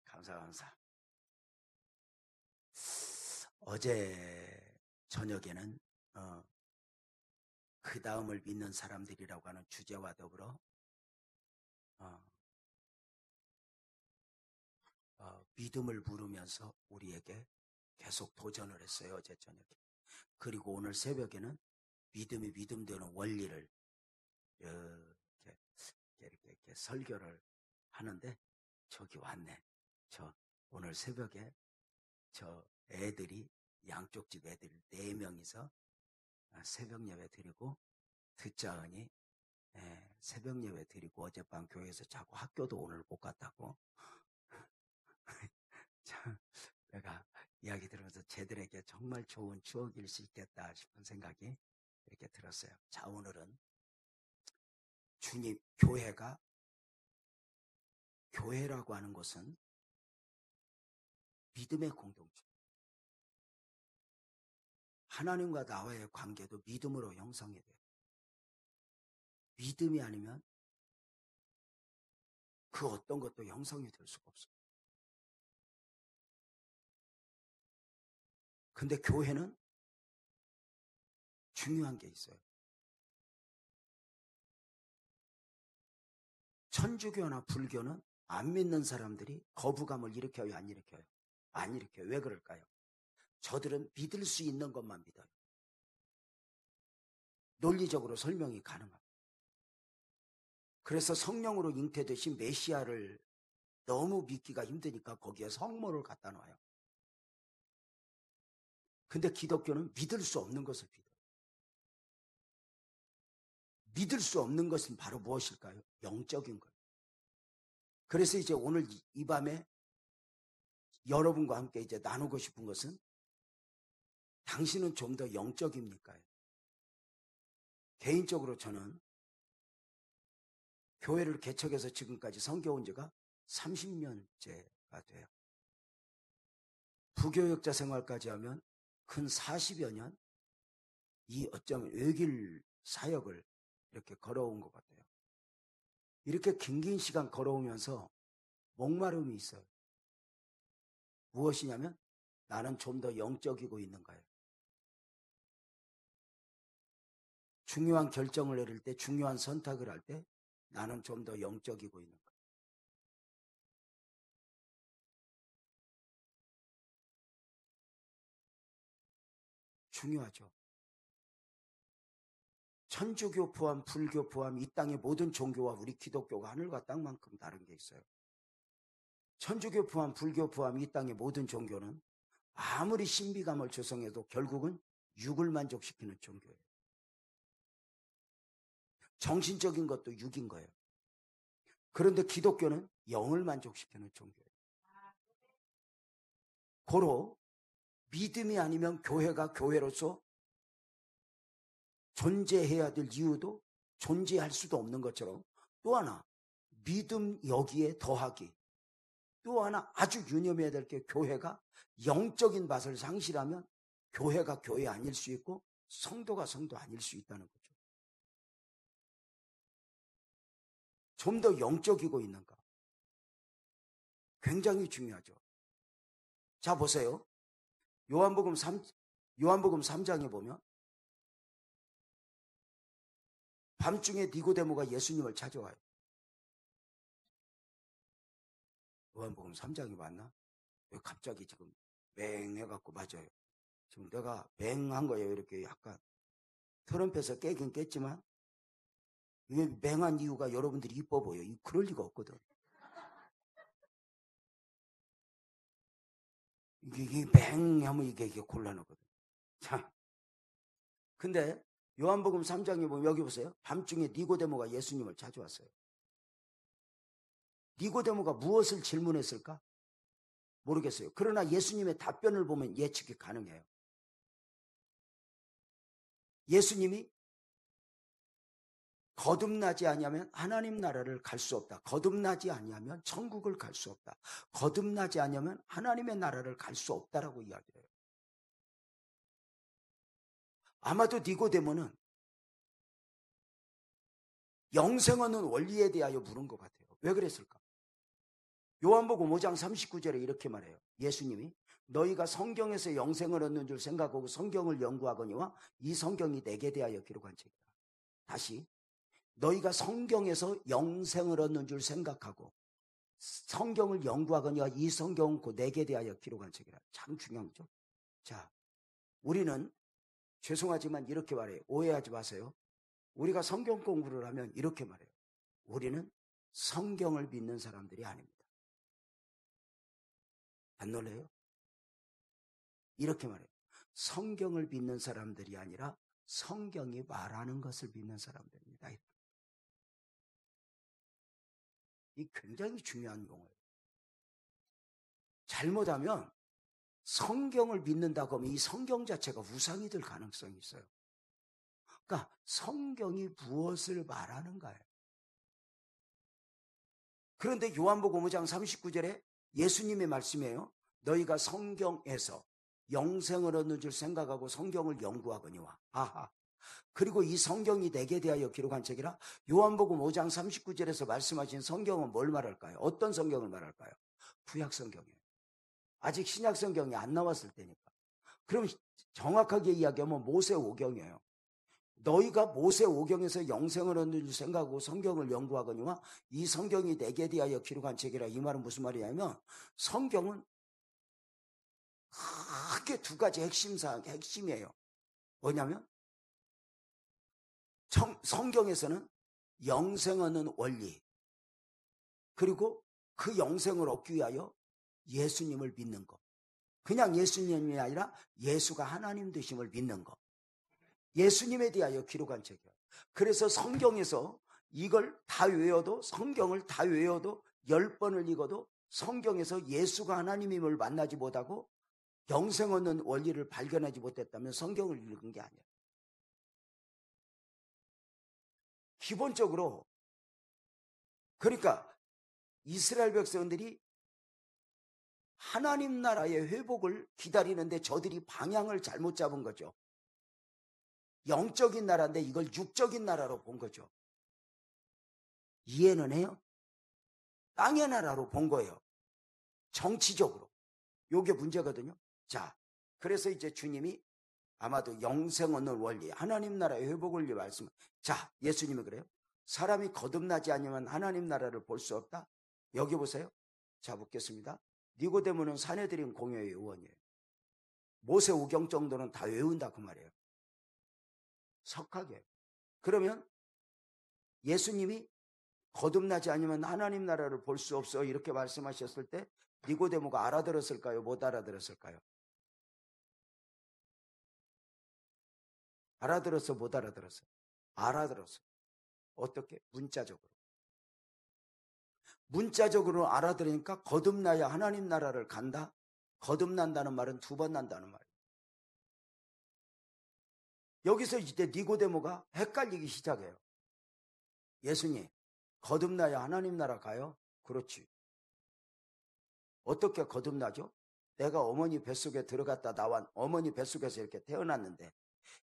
감사. 어제 저녁에는 그 다음을 믿는 사람들이라고 하는 주제와 더불어 믿음을 물으면서 우리에게 계속 도전을 했어요. 어제 저녁에. 그리고 오늘 새벽에는 믿음이 믿음되는 원리를 이렇게 설교를 하는데 저기 왔네. 저 오늘 새벽에 저 애들이 양쪽 집 애들 4명이서 새벽 예배 드리고 듣자 하니 새벽 예배 드리고 어젯밤 교회에서 자고 학교도 오늘 못 갔다고. 참 내가 이야기 들으면서 쟤들에게 정말 좋은 추억일 수 있겠다 싶은 생각이 이렇게 들었어요. 자, 오늘은 주님, 교회라고 하는 것은 믿음의 공동체. 하나님과 나와의 관계도 믿음으로 형성이 돼요. 믿음이 아니면 그 어떤 것도 형성이 될 수가 없어요. 근데 교회는 중요한 게 있어요. 천주교나 불교는 안 믿는 사람들이 거부감을 일으켜요, 안 일으켜요? 안 일으켜요. 왜 그럴까요? 저들은 믿을 수 있는 것만 믿어요. 논리적으로 설명이 가능합니다. 그래서 성령으로 잉태되신 메시아를 너무 믿기가 힘드니까 거기에 성모를 갖다 놔요. 근데 기독교는 믿을 수 없는 것을 믿어요. 믿을 수 없는 것은 바로 무엇일까요? 영적인 거예요. 그래서 이제 오늘 이 밤에 여러분과 함께 이제 나누고 싶은 것은 당신은 좀 더 영적입니까? 개인적으로 저는 교회를 개척해서 지금까지 섬겨온 지가 30년째가 돼요. 부교역자 생활까지 하면 근 40여 년 이 어쩌면 외길 사역을 이렇게 걸어온 것 같아요. 이렇게 긴 시간 걸어오면서 목마름이 있어요. 무엇이냐면 나는 좀 더 영적이고 있는 거예요. 중요한 결정을 내릴 때, 중요한 선택을 할 때 나는 좀 더 영적이고 있는 거예요. 중요하죠. 천주교 포함, 불교 포함 이 땅의 모든 종교와 우리 기독교가 하늘과 땅만큼 다른 게 있어요. 천주교 포함, 불교 포함 이 땅의 모든 종교는 아무리 신비감을 조성해도 결국은 육을 만족시키는 종교예요. 정신적인 것도 육인 거예요. 그런데 기독교는 영을 만족시키는 종교예요. 고로 믿음이 아니면 교회가 교회로서 존재해야 될 이유도 존재할 수도 없는 것처럼 또 하나 믿음 여기에 더하기 또 하나 아주 유념해야 될 게 교회가 영적인 맛을 상실하면 교회가 교회 아닐 수 있고 성도가 성도 아닐 수 있다는 거죠. 좀 더 영적이고 있는가? 굉장히 중요하죠. 자, 보세요. 요한복음 3장에 보면 밤중에 니고데모가 예수님을 찾아와요. 요한복음 3장이 맞나? 왜 갑자기 지금 맹해갖고 맞아요. 지금 내가 맹한 거예요. 이렇게 약간 트럼펫에서 깨긴 깼지만 이게 맹한 이유가 여러분들이 이뻐 보여. 그럴 리가 없거든. 이게 맹하면 이게 곤란하거든. 자, 근데 요한복음 3장에 보면 여기 보세요. 밤중에 니고데모가 예수님을 찾아왔어요. 니고데모가 무엇을 질문했을까? 모르겠어요. 그러나 예수님의 답변을 보면 예측이 가능해요. 예수님이 거듭나지 아니하면 하나님 나라를 갈 수 없다. 거듭나지 아니하면 천국을 갈 수 없다. 거듭나지 아니하면 하나님의 나라를 갈 수 없다라고 이야기해요. 아마도 니고데모는 영생 없는 원리에 대하여 물은 것 같아요. 왜 그랬을까? 요한복음 5장 39절에 이렇게 말해요. 예수님이 너희가 성경에서 영생을 얻는 줄 생각하고 성경을 연구하거니와 이 성경이 내게 대하여 기록한 책이다. 다시 너희가 성경에서 영생을 얻는 줄 생각하고 성경을 연구하거니와 이 성경은 곧 내게 대하여 기록한 책이라. 참 중요한 거죠. 자, 우리는 죄송하지만 이렇게 말해요. 오해하지 마세요. 우리가 성경 공부를 하면 이렇게 말해요. 우리는 성경을 믿는 사람들이 아닙니다. 안 놀래요? 이렇게 말해요. 성경을 믿는 사람들이 아니라 성경이 말하는 것을 믿는 사람들입니다. 이 굉장히 중요한 용어예요. 잘못하면 성경을 믿는다고 하면 이 성경 자체가 우상이 될 가능성이 있어요. 그러니까 성경이 무엇을 말하는가요? 그런데 요한복음 5장 39절에 예수님의 말씀이에요. 너희가 성경에서 영생을 얻는 줄 생각하고 성경을 연구하거니와. 아하. 그리고 이 성경이 내게 대하여 기록한 책이라. 요한복음 5장 39절에서 말씀하신 성경은 뭘 말할까요? 어떤 성경을 말할까요? 구약 성경이에요. 아직 신약 성경이 안 나왔을 때니까. 그럼 정확하게 이야기하면 모세 오경이에요. 너희가 모세 오경에서 영생을 얻는 줄 생각하고 성경을 연구하거니와 이 성경이 내게 대하여 기록한 책이라. 이 말은 무슨 말이냐면 성경은 크게 두 가지 핵심이에요. 뭐냐면 성경에서는 영생 얻는 원리, 그리고 그 영생을 얻기 위하여 예수님을 믿는 것. 그냥 예수님이 아니라 예수가 하나님 되심을 믿는 것. 예수님에 대하여 기록한 책이에요. 그래서 성경에서 이걸 다 외워도, 성경을 다 외워도 10번을 읽어도 성경에서 예수가 하나님임을 만나지 못하고 영생 얻는 원리를 발견하지 못했다면 성경을 읽은 게 아니에요. 기본적으로 그러니까 이스라엘 백성들이 하나님 나라의 회복을 기다리는데 저들이 방향을 잘못 잡은 거죠. 영적인 나라인데 이걸 육적인 나라로 본 거죠. 이해는 해요? 땅의 나라로 본 거예요. 정치적으로. 요게 문제거든요. 자, 그래서 이제 주님이 아마도 영생 얻는 원리, 하나님 나라의 회복을 말씀. 자, 예수님이 그래요. 사람이 거듭나지 않으면 하나님 나라를 볼 수 없다. 여기 보세요. 자, 묻겠습니다. 니고데모는 산헤드린 공회의 의원이에요. 모세 오경 정도는 다 외운다 그 말이에요. 석하게. 그러면 예수님이 거듭나지 않으면 하나님 나라를 볼 수 없어 이렇게 말씀하셨을 때 니고데모가 알아들었을까요? 못 알아들었을까요? 알아들었어? 못 알아들었어? 알아들었어. 어떻게? 문자적으로. 문자적으로 알아들으니까 거듭나야 하나님 나라를 간다? 거듭난다는 말은 두 번 난다는 말이에요. 여기서 이제 니고데모가 헷갈리기 시작해요. 예수님, 거듭나야 하나님 나라 가요? 그렇지. 어떻게 거듭나죠? 내가 어머니 뱃속에 들어갔다 나와 어머니 뱃속에서 이렇게 태어났는데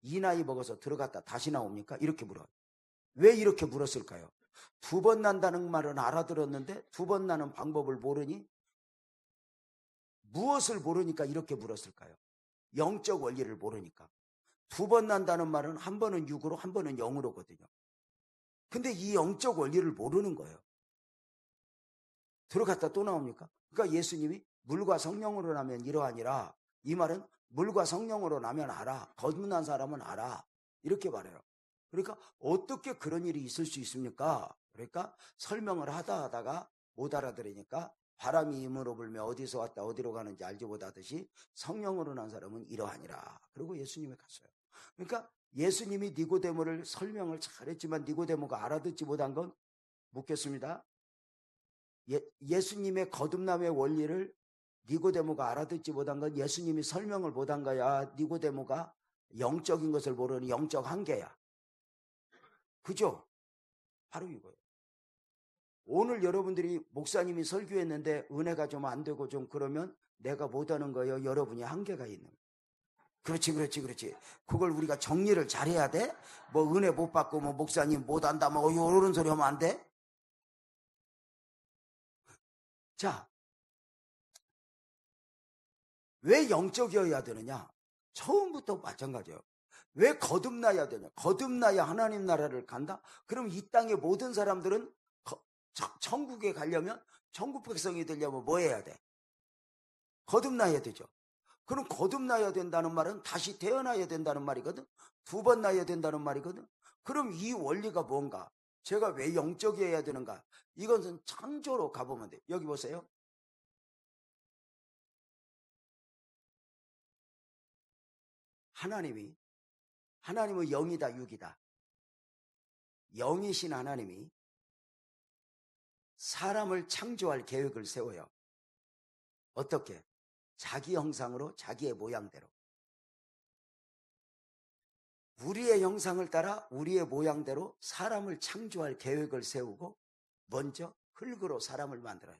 이 나이 먹어서 들어갔다 다시 나옵니까? 이렇게 물어요. 왜 이렇게 물었을까요? 두 번 난다는 말은 알아들었는데 두 번 나는 방법을 모르니 무엇을 모르니까 이렇게 물었을까요? 영적 원리를 모르니까. 두 번 난다는 말은 한 번은 6으로 한 번은 0으로거든요. 근데 이 영적 원리를 모르는 거예요. 들어갔다 또 나옵니까? 그러니까 예수님이 물과 성령으로 나면 이러하니라. 이 말은 물과 성령으로 나면 알아. 거듭난 사람은 알아. 이렇게 말해요. 그러니까 어떻게 그런 일이 있을 수 있습니까? 그러니까 설명을 하다가 못 알아들으니까 바람이 힘으로 불며 어디서 왔다 어디로 가는지 알지 못하듯이 성령으로 난 사람은 이러하니라. 그리고 예수님이 갔어요. 그러니까 예수님이 니고데모를 설명을 잘했지만 니고데모가 알아듣지 못한 건 묻겠습니다. 예수님의 거듭남의 원리를 니고데모가 알아듣지 못한 건 예수님이 설명을 못한 거야. 니고데모가 영적인 것을 모르는 영적 한계야. 그죠? 바로 이거예요. 오늘 여러분들이 목사님이 설교했는데 은혜가 좀 안 되고 좀 그러면 내가 못하는 거예요. 여러분이 한계가 있는 거예요. 그렇지. 그걸 우리가 정리를 잘해야 돼. 뭐 은혜 못 받고 뭐 목사님 못한다 뭐 이런 소리 하면 안 돼. 자, 왜 영적이어야 되느냐? 처음부터 마찬가지예요. 왜 거듭나야 되냐? 거듭나야 하나님 나라를 간다? 그럼 이 땅의 모든 사람들은 천국에 가려면, 천국 백성이 되려면 뭐 해야 돼? 거듭나야 되죠. 그럼 거듭나야 된다는 말은 다시 태어나야 된다는 말이거든. 2번 나야 된다는 말이거든. 그럼 이 원리가 뭔가? 제가 왜 영적이어야 되는가? 이것은 창조로 가보면 돼. 여기 보세요. 하나님은 영이다, 육이다. 영이신 하나님이 사람을 창조할 계획을 세워요. 어떻게? 자기 형상으로, 자기의 모양대로. 우리의 형상을 따라 우리의 모양대로 사람을 창조할 계획을 세우고 먼저 흙으로 사람을 만들어요.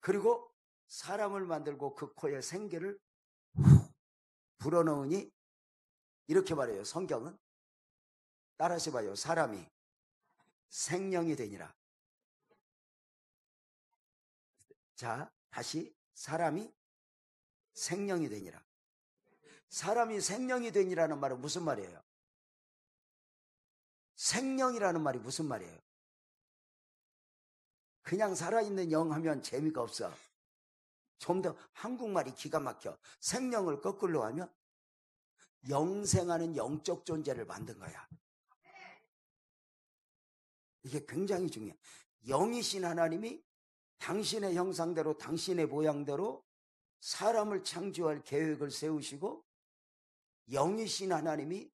그리고 사람을 만들고 그 코에 생기를 불어넣으니 이렇게 말해요. 성경은 따라서 봐요. 사람이 생명이 되니라. 자, 다시 사람이 생명이 되니라. 사람이 생명이 되니라는 말은 무슨 말이에요? 생명이라는 말이 무슨 말이에요? 그냥 살아있는 영 하면 재미가 없어. 좀 더 한국말이 기가 막혀. 생명을 거꾸로 하면 영생하는 영적 존재를 만든 거야. 이게 굉장히 중요해. 영이신 하나님이 당신의 형상대로, 당신의 모양대로 사람을 창조할 계획을 세우시고, 영이신 하나님이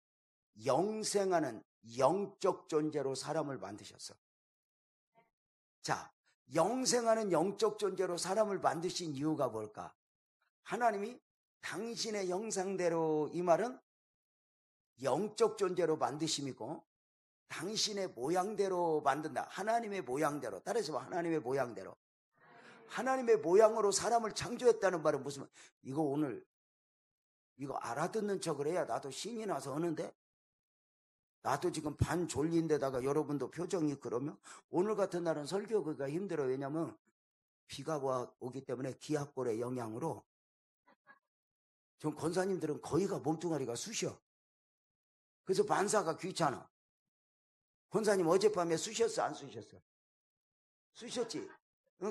영생하는 영적 존재로 사람을 만드셨어. 자, 영생하는 영적 존재로 사람을 만드신 이유가 뭘까? 하나님이 당신의 형상대로, 이 말은 영적 존재로 만드심이고, 당신의 모양대로 만든다. 하나님의 모양대로. 따라서 하나님의 모양대로. 하나님의 모양으로 사람을 창조했다는 말은 무슨, 이거 오늘 이거 알아듣는 척을 해야 나도 신이 나서 하는데, 나도 지금 반 졸린 데다가 여러분도 표정이 그러면 오늘 같은 날은 설교가 힘들어요. 왜냐면 비가 오기 때문에 기압골의 영향으로 좀 권사님들은 거의가 몸뚱아리가 쑤셔. 그래서 반사가 귀찮아. 권사님 어젯밤에 쑤셨어 안 쑤셨어? 쑤셨지?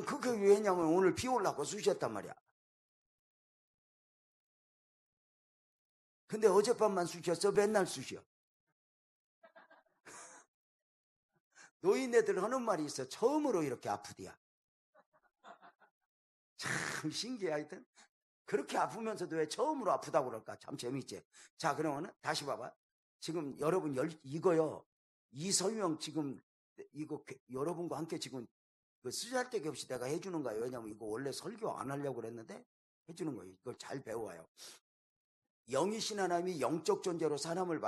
그게 왜냐면 오늘 비 올라고 쑤셨단 말이야. 근데 어젯밤만 쑤셨어? 맨날 쑤셔. 노인네들 하는 말이 있어. 처음으로 이렇게 아프디야. 참 신기해. 하여튼 그렇게 아프면서도 왜 처음으로 아프다고 그럴까? 참 재밌지. 자, 그러면 다시 봐봐. 지금 여러분 이거요. 이 설명 지금 이거 여러분과 함께 지금 그 쓰잘데기 없이 내가 해주는 거예요. 왜냐면 이거 원래 설교 안 하려고 그랬는데 해주는 거예요. 이걸 잘 배워요. 영이신 하나님이 영적 존재로 사람을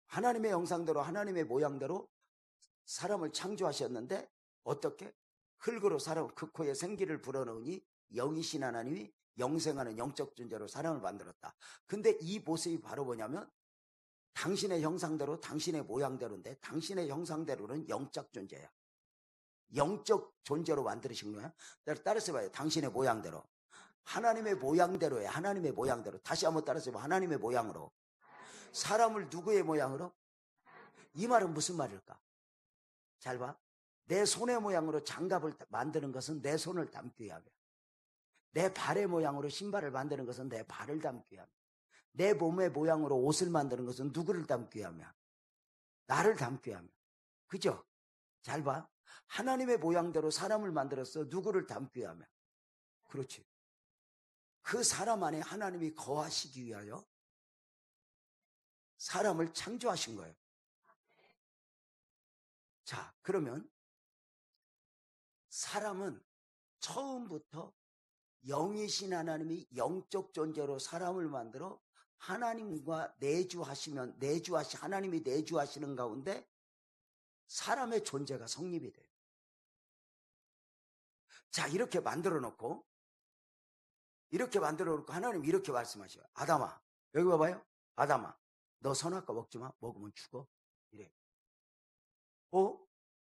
하나님의 형상대로, 하나님의 모양대로 사람을 창조하셨는데, 어떻게? 흙으로 사람, 그 코에 생기를 불어넣으니 영이신 하나님이 영생하는 영적 존재로 사람을 만들었다. 근데 이 모습이 바로 뭐냐면 당신의 형상대로, 당신의 모양대로인데, 당신의 형상대로는 영적 존재야. 영적 존재로 만드신 거야. 따라서 봐요. 당신의 모양대로. 하나님의 모양대로야. 하나님의 모양대로. 다시 한번 따라서 봐요. 하나님의 모양으로. 사람을 누구의 모양으로? 이 말은 무슨 말일까? 잘 봐. 내 손의 모양으로 장갑을 만드는 것은 내 손을 담기 위함이야. 내 발의 모양으로 신발을 만드는 것은 내 발을 담기 위함이야. 내 몸의 모양으로 옷을 만드는 것은 누구를 담기 위함이야? 나를 담기 위함이야. 그죠? 잘 봐. 하나님의 모양대로 사람을 만들었어. 누구를 담기 위함이야? 그렇지. 그 사람 안에 하나님이 거하시기 위하여 사람을 창조하신 거예요. 자, 그러면 사람은 처음부터 영이신 하나님이 영적 존재로 사람을 만들어 하나님과 하나님이 내주하시는 가운데 사람의 존재가 성립이 돼요. 자, 이렇게 만들어 놓고 하나님 이렇게 말씀하셔요. 아담아, 여기 봐봐요. 아담아, 너 선악과 먹지 마. 먹으면 죽어. 이래.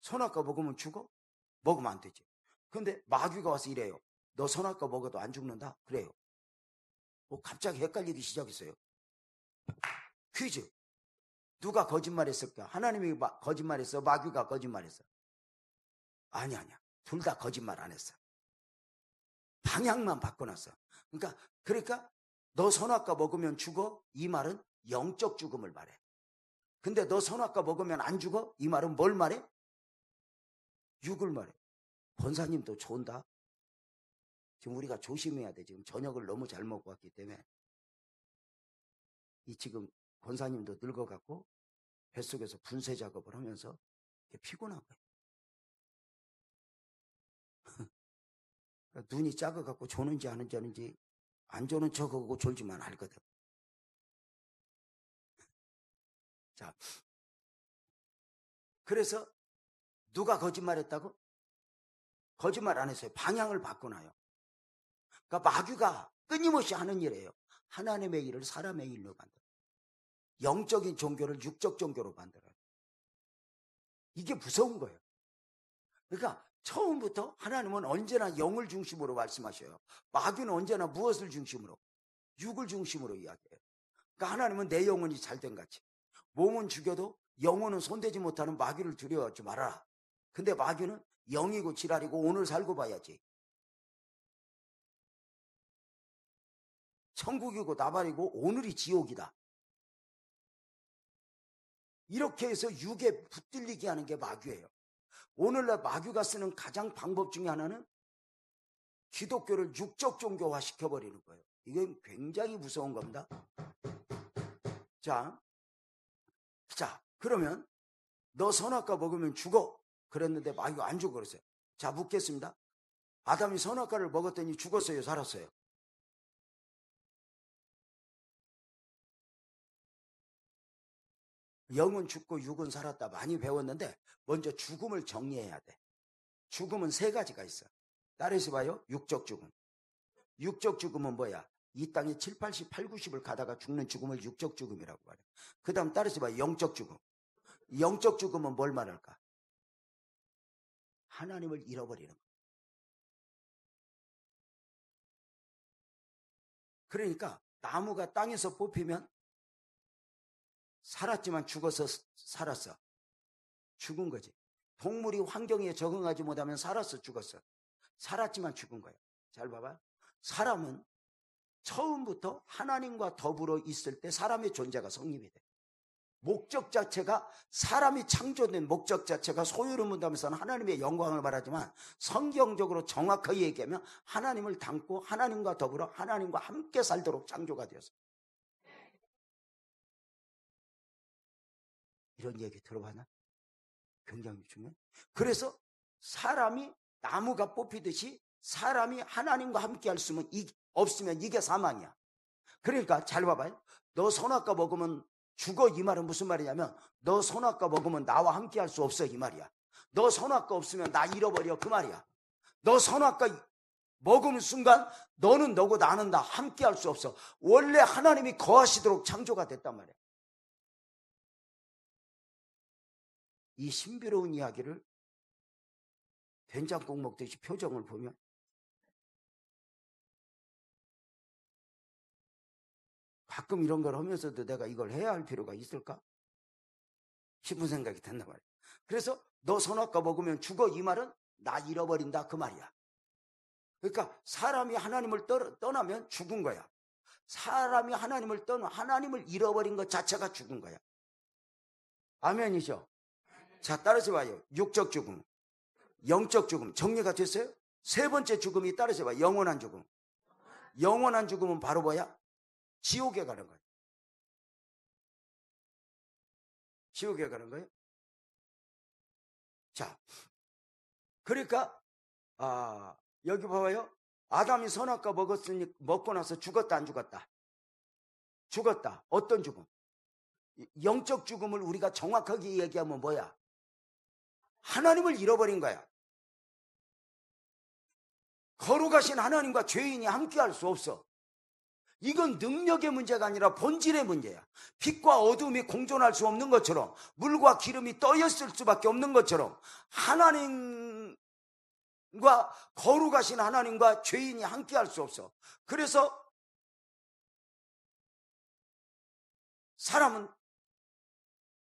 선악과 먹으면 죽어? 먹으면 안 되지. 근데 마귀가 와서 이래요. 너 선악과 먹어도 안 죽는다? 그래요. 갑자기 헷갈리기 시작했어요. 퀴즈. 누가 거짓말했을까? 하나님이 거짓말했어? 마귀가 거짓말했어? 아니야. 둘 다 거짓말 안 했어. 방향만 바꿔놨어. 그러니까 너 선악과 먹으면 죽어? 이 말은 영적 죽음을 말해. 근데 너 선악과 먹으면 안 죽어? 이 말은 뭘 말해? 육을 말해. 권사님도 좋은다. 지금 우리가 조심해야 돼. 지금 저녁을 너무 잘 먹고 왔기 때문에. 지금 권사님도 늙어갖고 뱃속에서 분쇄 작업을 하면서 피곤한 거예요. 눈이 작아갖고 조는지 안 조는지 안 조는 척하고 졸지만 알거든. 자, 그래서 누가 거짓말했다고? 거짓말 안 했어요. 방향을 바꿔놔요. 그러니까 마귀가 끊임없이 하는 일이에요. 하나님의 일을 사람의 일로 만들어요. 영적인 종교를 육적 종교로 만들어요. 이게 무서운 거예요. 그러니까 처음부터 하나님은 언제나 영을 중심으로 말씀하셔요. 마귀는 언제나 무엇을 중심으로? 육을 중심으로 이야기해요. 그러니까 하나님은 내 영혼이 잘된 같이 몸은 죽여도 영혼은 손대지 못하는 마귀를 두려워하지 말아라. 근데 마귀는 영이고 지랄이고 오늘 살고 봐야지. 천국이고 나발이고 오늘이 지옥이다. 이렇게 해서 육에 붙들리게 하는 게 마귀예요. 오늘날 마귀가 쓰는 가장 방법 중에 하나는 기독교를 육적 종교화 시켜버리는 거예요. 이건 굉장히 무서운 겁니다. 자, 그러면 너 선악과 먹으면 죽어. 그랬는데 마귀가 안 죽어 그랬어요. 자, 묻겠습니다. 아담이 선악과를 먹었더니 죽었어요? 살았어요? 영은 죽고 육은 살았다 많이 배웠는데 먼저 죽음을 정리해야 돼. 죽음은 세 가지가 있어. 따라서 봐요. 육적 죽음. 육적 죽음은 뭐야? 이 땅에 7, 80, 8, 90을 가다가 죽는 죽음을 육적 죽음이라고 말해. 그 다음 따라서 봐요. 영적 죽음. 영적 죽음은 뭘 말할까? 하나님을 잃어버리는 거. 그러니까 나무가 땅에서 뽑히면 살았지만 죽어서 살았어. 죽은 거지. 동물이 환경에 적응하지 못하면 살았어, 죽었어. 살았지만 죽은 거야. 잘 봐봐. 사람은 처음부터 하나님과 더불어 있을 때 사람의 존재가 성립이 돼. 목적 자체가 사람이 창조된 목적 자체가 소유를 문다면서는 하나님의 영광을 말하지만 성경적으로 정확하게 얘기하면 하나님을 닮고 하나님과 더불어 하나님과 함께 살도록 창조가 되었어. 이런 얘기 들어봤나? 굉장히 중요해. 그래서 사람이 나무가 뽑히듯이 사람이 하나님과 함께 할 수 없으면 이게 사망이야. 그러니까 잘 봐봐요. 너 선악과 먹으면 죽어 이 말은 무슨 말이냐면 너 선악과 먹으면 나와 함께 할 수 없어 이 말이야. 너 선악과 없으면 나 잃어버려 그 말이야. 너 선악과 먹으는 순간 너는 너고 나는 나 함께 할 수 없어. 원래 하나님이 거하시도록 창조가 됐단 말이야. 이 신비로운 이야기를 된장국 먹듯이 표정을 보면 가끔 이런 걸 하면서도 내가 이걸 해야 할 필요가 있을까 싶은 생각이 든단 말이야. 그래서 너 선악과 먹으면 죽어 이 말은 나 잃어버린다 그 말이야. 그러니까 사람이 하나님을 떠나면 죽은 거야. 사람이 하나님을 떠나 하나님을 잃어버린 것 자체가 죽은 거야. 아멘이죠. 자, 따라서 봐요. 육적 죽음, 영적 죽음 정리가 됐어요? 세 번째 죽음이 따라서 봐요. 영원한 죽음. 영원한 죽음은 바로 뭐야? 지옥에 가는 거예요. 지옥에 가는 거예요. 자, 그러니까 여기 봐봐요. 아담이 선악과 먹고 나서 죽었다 안 죽었다? 죽었다. 어떤 죽음? 영적 죽음을 우리가 정확하게 얘기하면 뭐야? 하나님을 잃어버린 거야. 거룩하신 하나님과 죄인이 함께할 수 없어. 이건 능력의 문제가 아니라 본질의 문제야. 빛과 어둠이 공존할 수 없는 것처럼 물과 기름이 떠 있을 수밖에 없는 것처럼 하나님 거룩하신 하나님과 죄인이 함께 할 수 없어. 그래서 사람은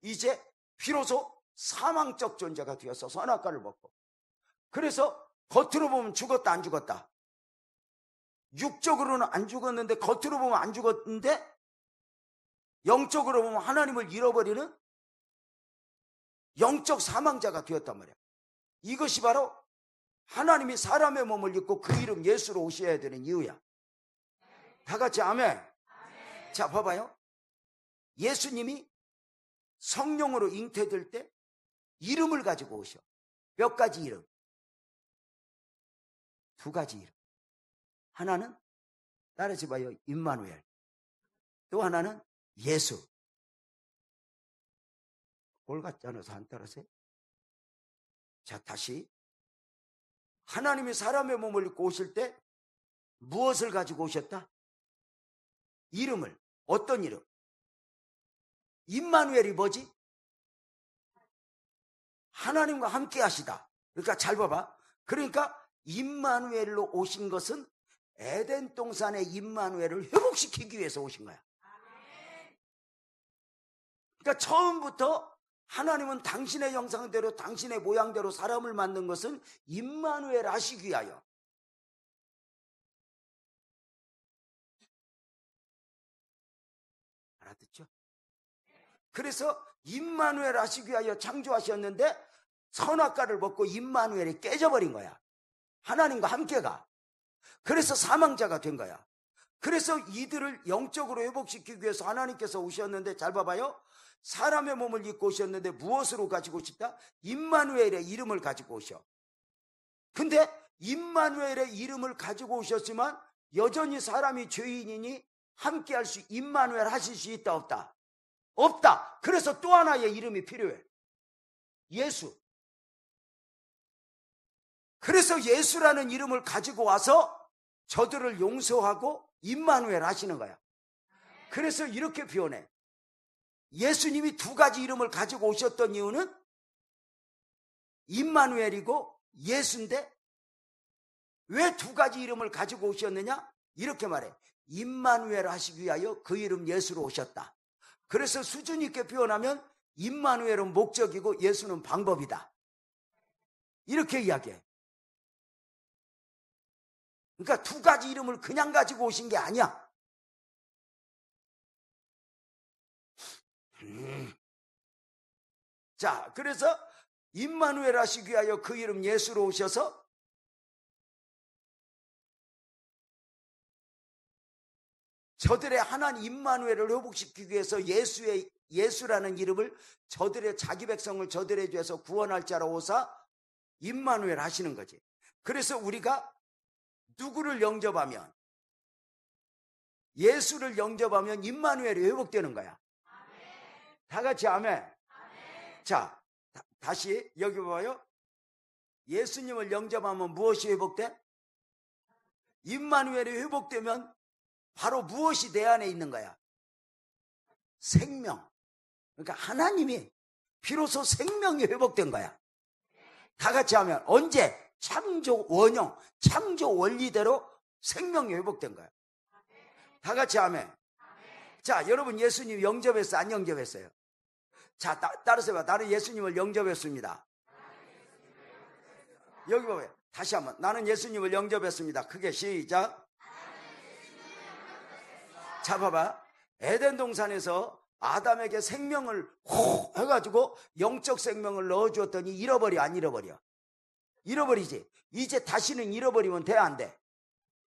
이제 비로소 사망적 존재가 되어서 선악과를 먹고, 그래서 겉으로 보면 죽었다 안 죽었다, 육적으로는 안 죽었는데 겉으로 보면 안 죽었는데 영적으로 보면 하나님을 잃어버리는 영적 사망자가 되었단 말이야. 이것이 바로 하나님이 사람의 몸을 입고 그 이름 예수로 오셔야 되는 이유야. 다 같이 아멘. 자, 봐봐요. 예수님이 성령으로 잉태될 때 이름을 가지고 오셔. 몇 가지 이름? 두 가지 이름. 하나는 따라서 봐요. 임마누엘. 또 하나는 예수. 꼴 같지 않아서 안 따라서요? 자, 다시. 하나님이 사람의 몸을 입고 오실 때 무엇을 가지고 오셨다? 이름을. 어떤 이름? 임마누엘이 뭐지? 하나님과 함께 하시다. 그러니까 잘 봐봐. 그러니까 임마누엘로 오신 것은 에덴 동산의 임마누엘을 회복시키기 위해서 오신 거야. 그러니까 처음부터 하나님은 당신의 형상대로 당신의 모양대로 사람을 만든 것은 임마누엘 하시기 위하여. 알아듣죠? 그래서 임마누엘 하시기 위하여 창조하셨는데 선악과를 먹고 임마누엘이 깨져버린 거야. 하나님과 함께가. 그래서 사망자가 된 거야. 그래서 이들을 영적으로 회복시키기 위해서 하나님께서 오셨는데, 잘 봐봐요. 사람의 몸을 입고 오셨는데 무엇으로 가지고 오셨다? 임마누엘의 이름을 가지고 오셔. 근데 임마누엘의 이름을 가지고 오셨지만 여전히 사람이 죄인이니 함께 할 수, 임마누엘 하실 수 있다 없다? 없다. 그래서 또 하나의 이름이 필요해. 예수. 그래서 예수라는 이름을 가지고 와서 저들을 용서하고 임마누엘 하시는 거야. 그래서 이렇게 표현해. 예수님이 두 가지 이름을 가지고 오셨던 이유는 임마누엘이고 예수인데, 왜 두 가지 이름을 가지고 오셨느냐? 이렇게 말해. 임마누엘 하시기 위하여 그 이름 예수로 오셨다. 그래서 수준 있게 표현하면 임마누엘은 목적이고 예수는 방법이다. 이렇게 이야기해. 그러니까 두 가지 이름을 그냥 가지고 오신 게 아니야. 자, 그래서 임마누엘 하시기 위하여 그 이름 예수로 오셔서 저들의 하나님 임마누엘을 회복시키기 위해서 예수라는 이름을 저들의 자기 백성을 저들의 죄에서 구원할 자라 오사 임마누엘 하시는 거지. 그래서 우리가 누구를 영접하면, 예수를 영접하면 임마누엘이 회복되는 거야. 다 같이 아멘. 자, 다시 여기 봐요. 예수님을 영접하면 무엇이 회복돼? 임마누엘이 회복되면 바로 무엇이 내 안에 있는 거야? 생명. 그러니까 하나님이 비로소 생명이 회복된 거야. 다 같이 하면 언제? 창조 원형, 창조 원리대로 생명이 회복된 거야. 다 같이 하면. 자, 여러분 예수님 영접했어? 안 영접했어요? 자, 따라서 봐. 나는 예수님을 영접했습니다. 여기 봐봐요. 다시 한번. 나는 예수님을 영접했습니다. 크게 시작. 자, 봐봐. 에덴 동산에서 아담에게 생명을 호 해가지고 영적 생명을 넣어주었더니 잃어버려, 안 잃어버려? 잃어버리지. 이제 다시는 잃어버리면 돼, 안 돼?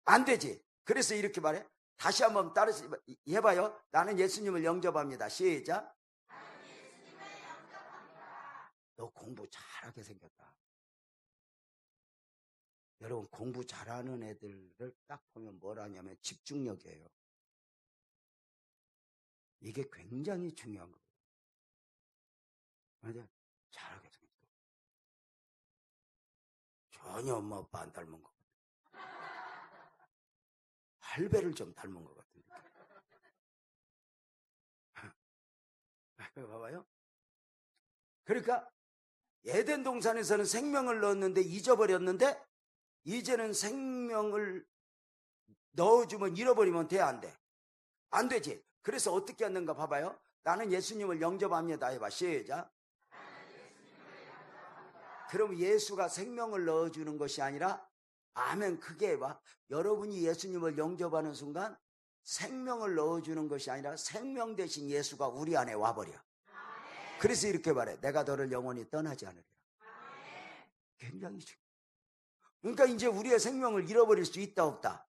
안 되지. 그래서 이렇게 말해. 다시 한번 따라서 해봐요. 나는 예수님을 영접합니다. 시작. 너 공부 잘하게 생겼다. 여러분, 공부 잘하는 애들을 딱 보면 뭘 하냐면 집중력이에요. 이게 굉장히 중요한 거예요. 맞아요. 잘하게 생겼다. 전혀 엄마 아빠 안 닮은 것 같아요. 할배를 좀 닮은 것 같은데. 봐봐요. 그러니까 에덴 동산에서는 생명을 넣었는데 잊어버렸는데 이제는 생명을 넣어주면 잃어버리면 돼, 안 돼? 안 되지. 그래서 어떻게 하는가 봐봐요. 나는 예수님을 영접합니다 해봐. 시작. 그럼 예수가 생명을 넣어주는 것이 아니라, 아멘, 크게 해봐. 여러분이 예수님을 영접하는 순간 생명을 넣어주는 것이 아니라 생명 대신 예수가 우리 안에 와버려. 그래서 이렇게 말해. 내가 너를 영원히 떠나지 않으리라. 굉장히 중요해. 그러니까 이제 우리의 생명을 잃어버릴 수 있다 없다?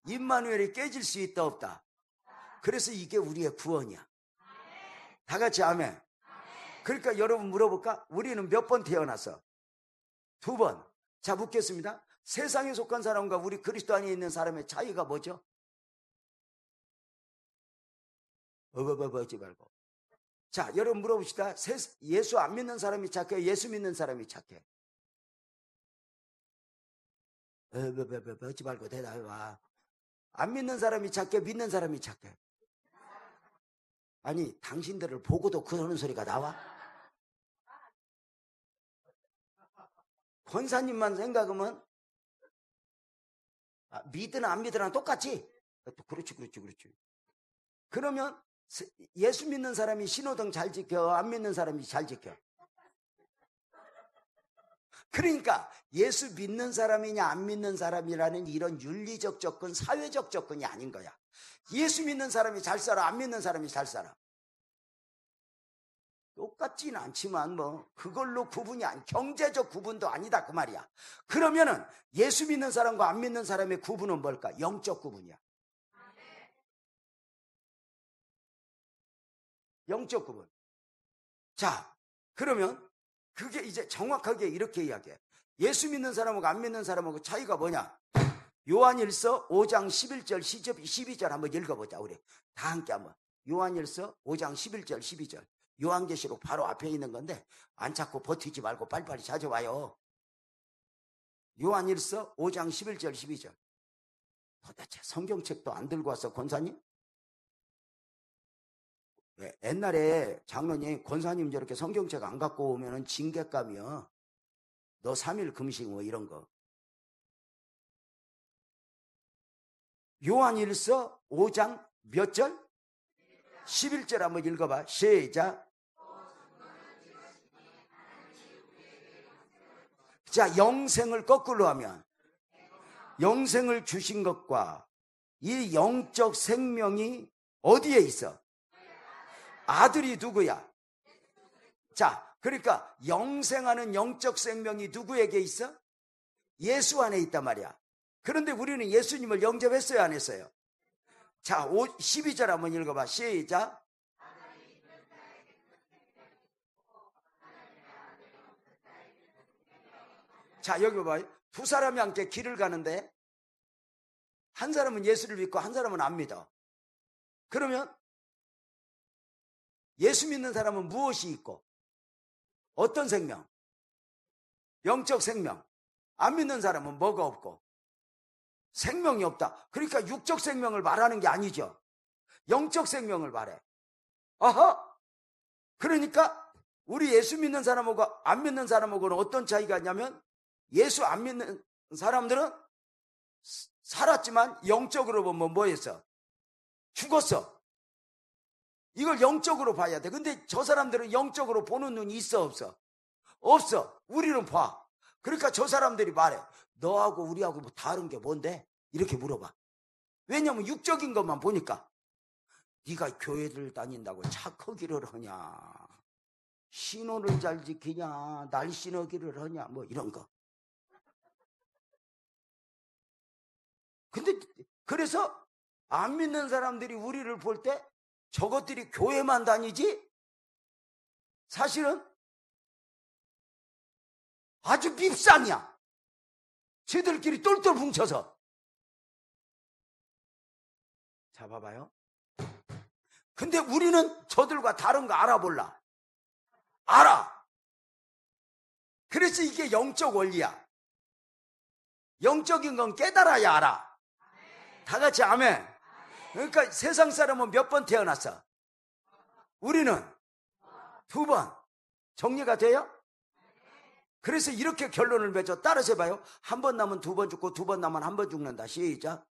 임마누엘이 깨질 수 있다 없다? 그래서 이게 우리의 구원이야. 다 같이 아멘. 그러니까 여러분 물어볼까? 우리는 몇 번 태어났어? 2번. 자, 묻겠습니다. 세상에 속한 사람과 우리 그리스도 안에 있는 사람의 차이가 뭐죠? 하지 말고. 자, 여러분 물어봅시다. 예수 안 믿는 사람이 착해? 예수 믿는 사람이 착해? 하지 말고 대답해봐. 안 믿는 사람이 착해? 믿는 사람이 착해? 아니, 당신들을 보고도 그러는 소리가 나와? 권사님만 생각하면 믿으나 안 믿으나 똑같지? 그렇지. 그러면 예수 믿는 사람이 신호등 잘 지켜? 안 믿는 사람이 잘 지켜? 그러니까 예수 믿는 사람이냐 안 믿는 사람이라는 이런 윤리적 접근, 사회적 접근이 아닌 거야. 예수 믿는 사람이 잘 살아, 안 믿는 사람이 잘 살아. 똑같지는 않지만 뭐 그걸로 구분이 경제적 구분도 아니다 그 말이야. 그러면은 예수 믿는 사람과 안 믿는 사람의 구분은 뭘까? 영적 구분이야. 영적 구분. 자, 그러면 그게 이제 정확하게 이렇게 이야기해. 예수 믿는 사람하고 안 믿는 사람하고 차이가 뭐냐? 요한일서 5장 11절 12절 한번 읽어보자. 우리 다 함께 한번. 요한일서 5장 11절 12절. 요한계시록 바로 앞에 있는 건데 안 찾고 버티지 말고 빨리빨리 찾아와요. 요한일서 5장 11절 12절. 도대체 성경책도 안 들고 와서 권사님? 옛날에 장로님, 권사님 저렇게 성경책 안 갖고 오면은 징계감이요. 너 3일 금식 뭐 이런 거. 요한일서 5장 몇 절? 11절 한번 읽어봐. 시작. 자, 영생을 거꾸로 하면 영생을 주신 것과 이 영적 생명이 어디에 있어? 아들이 누구야? 자, 그러니까 영생하는 영적 생명이 누구에게 있어? 예수 안에 있단 말이야. 그런데 우리는 예수님을 영접했어요, 안 했어요? 자, 12절 한번 읽어봐. 시작. 자, 여기 봐봐요. 두 사람이 함께 길을 가는데 한 사람은 예수를 믿고 한 사람은 안 믿어. 그러면 예수 믿는 사람은 무엇이 있고 어떤 생명? 영적 생명. 안 믿는 사람은 뭐가 없고 생명이 없다. 그러니까 육적 생명을 말하는 게 아니죠. 영적 생명을 말해. 아하. 그러니까 우리 예수 믿는 사람하고 안 믿는 사람하고는 어떤 차이가 있냐면 예수 안 믿는 사람들은 살았지만 영적으로 보면 뭐였어? 죽었어. 이걸 영적으로 봐야 돼. 근데 저 사람들은 영적으로 보는 눈이 있어 없어? 없어. 우리는 봐. 그러니까 저 사람들이 말해. 너하고 우리하고 뭐 다른 게 뭔데? 이렇게 물어봐. 왜냐면 육적인 것만 보니까. 네가 교회를 다닌다고 착하기를 하냐, 신호를 잘 지키냐, 날씬하기를 하냐, 뭐 이런 거. 근데 그래서 안 믿는 사람들이 우리를 볼 때 저것들이 교회만 다니지 사실은 아주 밉상이야. 쟤들끼리 똘똘 뭉쳐서. 잡아봐요. 근데 우리는 저들과 다른 거 알아볼라. 알아. 그래서 이게 영적 원리야. 영적인 건 깨달아야 알아. 다 같이 아멘. 그러니까 세상 사람은 몇 번 태어났어? 우리는 2번. 정리가 돼요? 그래서 이렇게 결론을 맺어. 따라서 해봐요. 한 번 나면 두 번 죽고 두 번 나면 한 번 죽는다. 시작.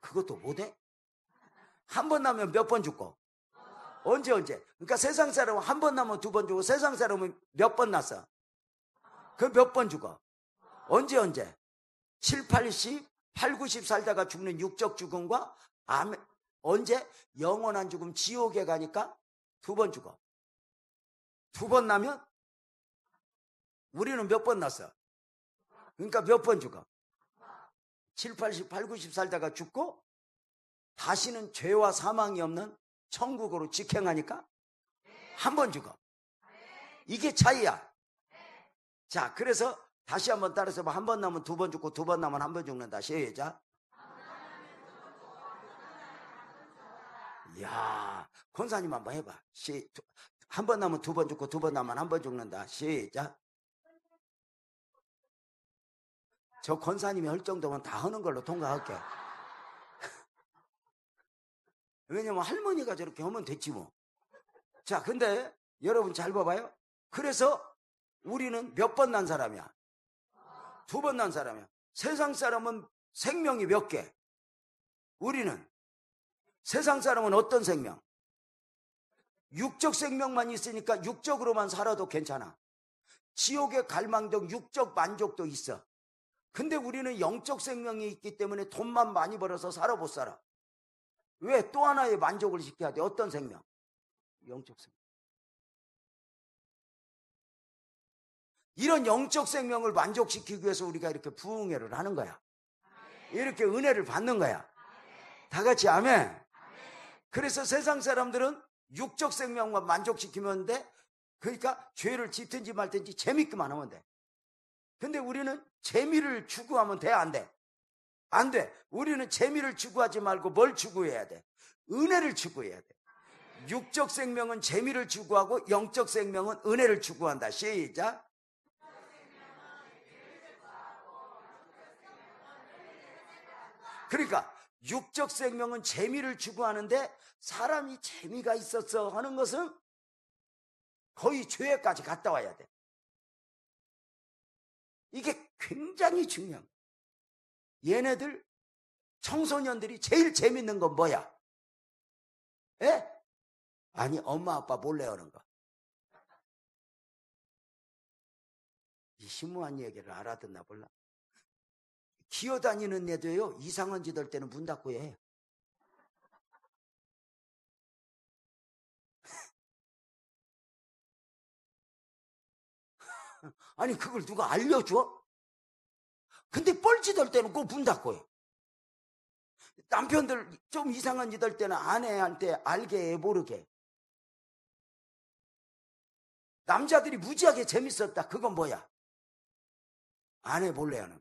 그것도 못해? 한 번 나면 몇 번 죽고? 언제? 그러니까 세상 사람은 한 번 나면 두 번 죽고 세상 사람은 몇 번 났어? 그 몇 번 죽어? 언제? 7, 80, 8, 90 살다가 죽는 육적 죽음과 언제? 영원한 죽음 지옥에 가니까 두 번 죽어. 두 번 나면 우리는 몇 번 났어? 그러니까 몇 번 죽어? 7, 80, 8, 90 살다가 죽고 다시는 죄와 사망이 없는 천국으로 직행하니까 한 번 죽어. 이게 차이야. 자, 그래서 다시 한번 따라서 한 번 나면 두 번 죽고 두 번 나면 한 번 죽는다. 시작. 이야, 권사님 한번 해봐. 한 번 나면 두 번 죽고 두 번 나면 한 번 죽는다. 시작. 저 권사님이 할 정도면 다 하는 걸로 통과할게. 왜냐면 할머니가 저렇게 하면 됐지 뭐. 자, 근데 여러분 잘 봐봐요. 그래서 우리는 몇 번 난 사람이야? 두 번 난 사람이야. 세상 사람은 생명이 몇 개? 우리는 세상 사람은 어떤 생명? 육적 생명만 있으니까 육적으로만 살아도 괜찮아. 지옥에 갈망적 육적 만족도 있어. 근데 우리는 영적 생명이 있기 때문에 돈만 많이 벌어서 살아 못 살아. 왜? 또 하나의 만족을 시켜야 돼. 어떤 생명? 영적 생명. 이런 영적 생명을 만족시키기 위해서 우리가 이렇게 부흥회를 하는 거야. 이렇게 은혜를 받는 거야. 다 같이 아멘. 그래서 세상 사람들은 육적 생명만 만족시키면 돼. 그러니까 죄를 짓든지 말든지 재밌기만 하면 돼. 근데 우리는 재미를 추구하면 돼? 안 돼? 안 돼. 우리는 재미를 추구하지 말고 뭘 추구해야 돼? 은혜를 추구해야 돼. 육적 생명은 재미를 추구하고 영적 생명은 은혜를 추구한다. 시작. 그러니까 육적 생명은 재미를 추구하는데 사람이 재미가 있었어 하는 것은 거의 죄까지 갔다 와야 돼. 이게 굉장히 중요한 거야. 얘네들 청소년들이 제일 재밌는 건 뭐야? 에? 아니, 엄마 아빠 몰래 하는 거. 이 심오한 얘기를 알아듣나 몰라. 기어다니는 애도요, 이상한 짓 할 때는 문 닫고 해. 아니, 그걸 누가 알려줘? 근데 뻘짓 할 때는 꼭 문 닫고 해. 남편들 좀 이상한 짓 할 때는 아내한테 알게 해, 모르게. 남자들이 무지하게 재밌었다. 그건 뭐야? 아내 몰래 하는.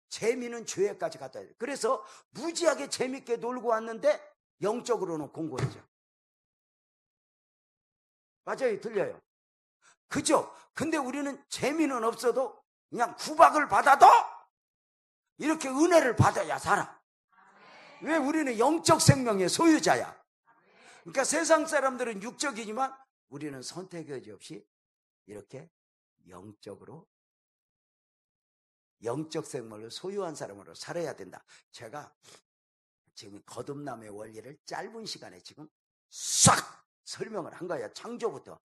재미는 죄까지 갖다 야 돼. 그래서 무지하게 재밌게 놀고 왔는데 영적으로는 공고해져. 맞아요, 들려요. 그죠? 근데 우리는 재미는 없어도 그냥 구박을 받아도 이렇게 은혜를 받아야 살아. 왜? 우리는 영적 생명의 소유자야. 그러니까 세상 사람들은 육적이지만 우리는 선택의 여지 없이 이렇게 영적으로 영적 생명을 소유한 사람으로 살아야 된다. 제가 지금 거듭남의 원리를 짧은 시간에 지금 싹 설명을 한 거예요. 창조부터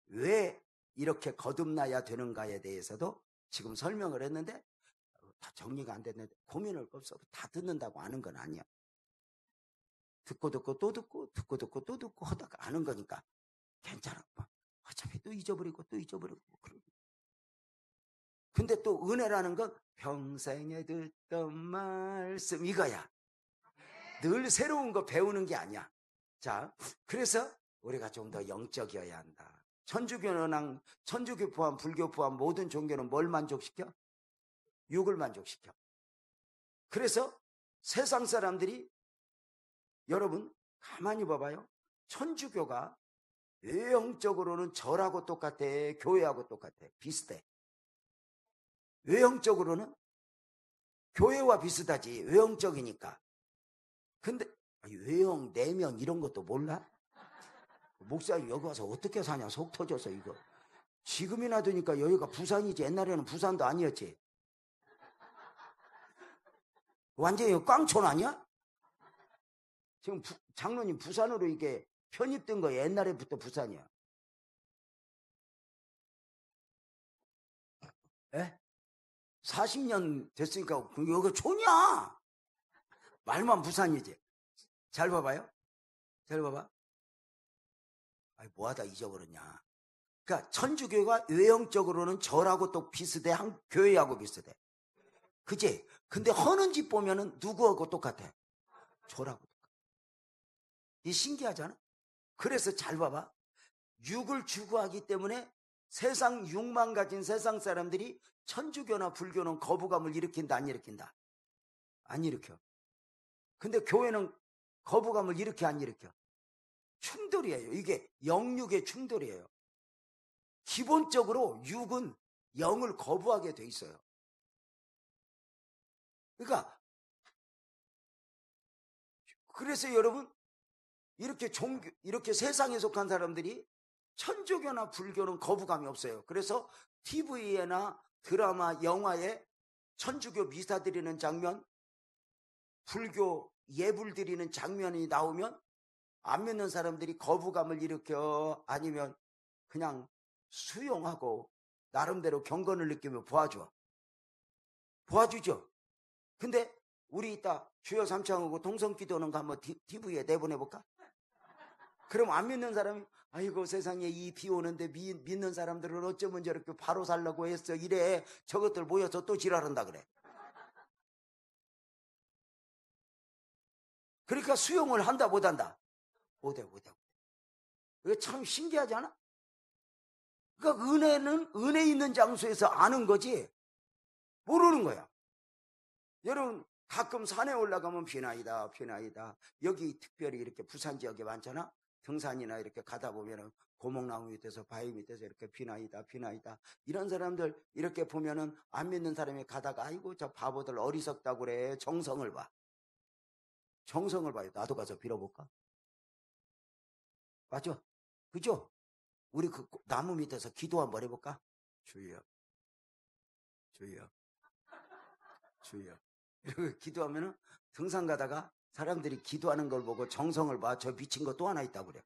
왜 이렇게 거듭나야 되는가에 대해서도 지금 설명을 했는데 다 정리가 안 됐는데 고민할 거 없어. 다 듣는다고 아는 건 아니야. 듣고 또 듣고 또 듣고 하다가 아는 거니까 괜찮아. 어차피 또 잊어버리고 그러고. 근데 또 은혜라는 건 평생에 듣던 말씀 이거야. 늘 새로운 거 배우는 게 아니야. 자, 그래서 우리가 좀 더 영적이어야 한다. 천주교는 천주교 포함 불교 포함 모든 종교는 뭘 만족시켜? 육을 만족시켜. 그래서 세상 사람들이 여러분 가만히 봐봐요. 천주교가 외형적으로는 절하고 똑같아. 교회하고 똑같아. 비슷해. 외형적으로는 교회와 비슷하지. 외형적이니까. 근데 외형, 내면 이런 것도 몰라? 목사님 여기 와서 어떻게 사냐 속 터져서 이거. 지금이나 되니까 여기가 부산이지 옛날에는 부산도 아니었지. 완전히 꽝촌 아니야? 지금 장로님 부산으로 이게 편입된 거 옛날에부터 부산이야. 에? 40년 됐으니까 여기 촌이야. 말만 부산이지. 잘 봐봐요. 잘 봐봐. 아니, 뭐하다 잊어버렸냐. 그러니까 천주교가 외형적으로는 절하고 또 비슷해. 한 교회하고 비슷해. 그치? 근데 하는 짓 보면은 누구하고 똑같아. 절하고 똑같아. 이 신기하잖아. 그래서 잘 봐봐. 육을 추구하기 때문에 세상 육만 가진 세상 사람들이 천주교나 불교는 거부감을 일으킨다 안 일으킨다? 안 일으켜. 근데 교회는 거부감을 일으켜 안 일으켜? 충돌이에요. 이게 영육의 충돌이에요. 기본적으로 육은 영을 거부하게 돼 있어요. 그러니까 그래서 여러분 이렇게 세상에 속한 사람들이 천주교나 불교는 거부감이 없어요. 그래서 TV에나 드라마, 영화에 천주교 미사 드리는 장면, 불교 예불 드리는 장면이 나오면 안 믿는 사람들이 거부감을 일으켜 아니면 그냥 수용하고 나름대로 경건을 느끼며 보아주죠. 근데 우리 이따 주여 삼창하고 동성기도는 거 한번 TV에 내보내볼까? 그럼 안 믿는 사람이 아이고 세상에 이 비 오는데 믿는 사람들은 어쩌면 저렇게 바로 살라고 했어 이래 저것들 모여서 또 지랄한다 그래. 그러니까 수용을 한다 못한다? 못해. 이거 참 신기하지 않아? 그러니까 은혜는 은혜 있는 장소에서 아는 거지 모르는 거야. 여러분 가끔 산에 올라가면 비나이다. 여기 특별히 이렇게 부산 지역에 많잖아. 등산이나 이렇게 가다 보면은 고목나무 밑에서 바위 밑에서 이렇게 비나이다. 이런 사람들 이렇게 보면은 안 믿는 사람이 가다가 아이고 저 바보들 어리석다고 그래. 정성을 봐요. 나도 가서 빌어볼까? 맞죠? 그죠? 우리 그 나무 밑에서 기도 한번 해볼까? 주여. 이렇게 기도하면은 등산 가다가 사람들이 기도하는 걸 보고 정성을 봐. 저 미친 거 또 하나 있다고 그래.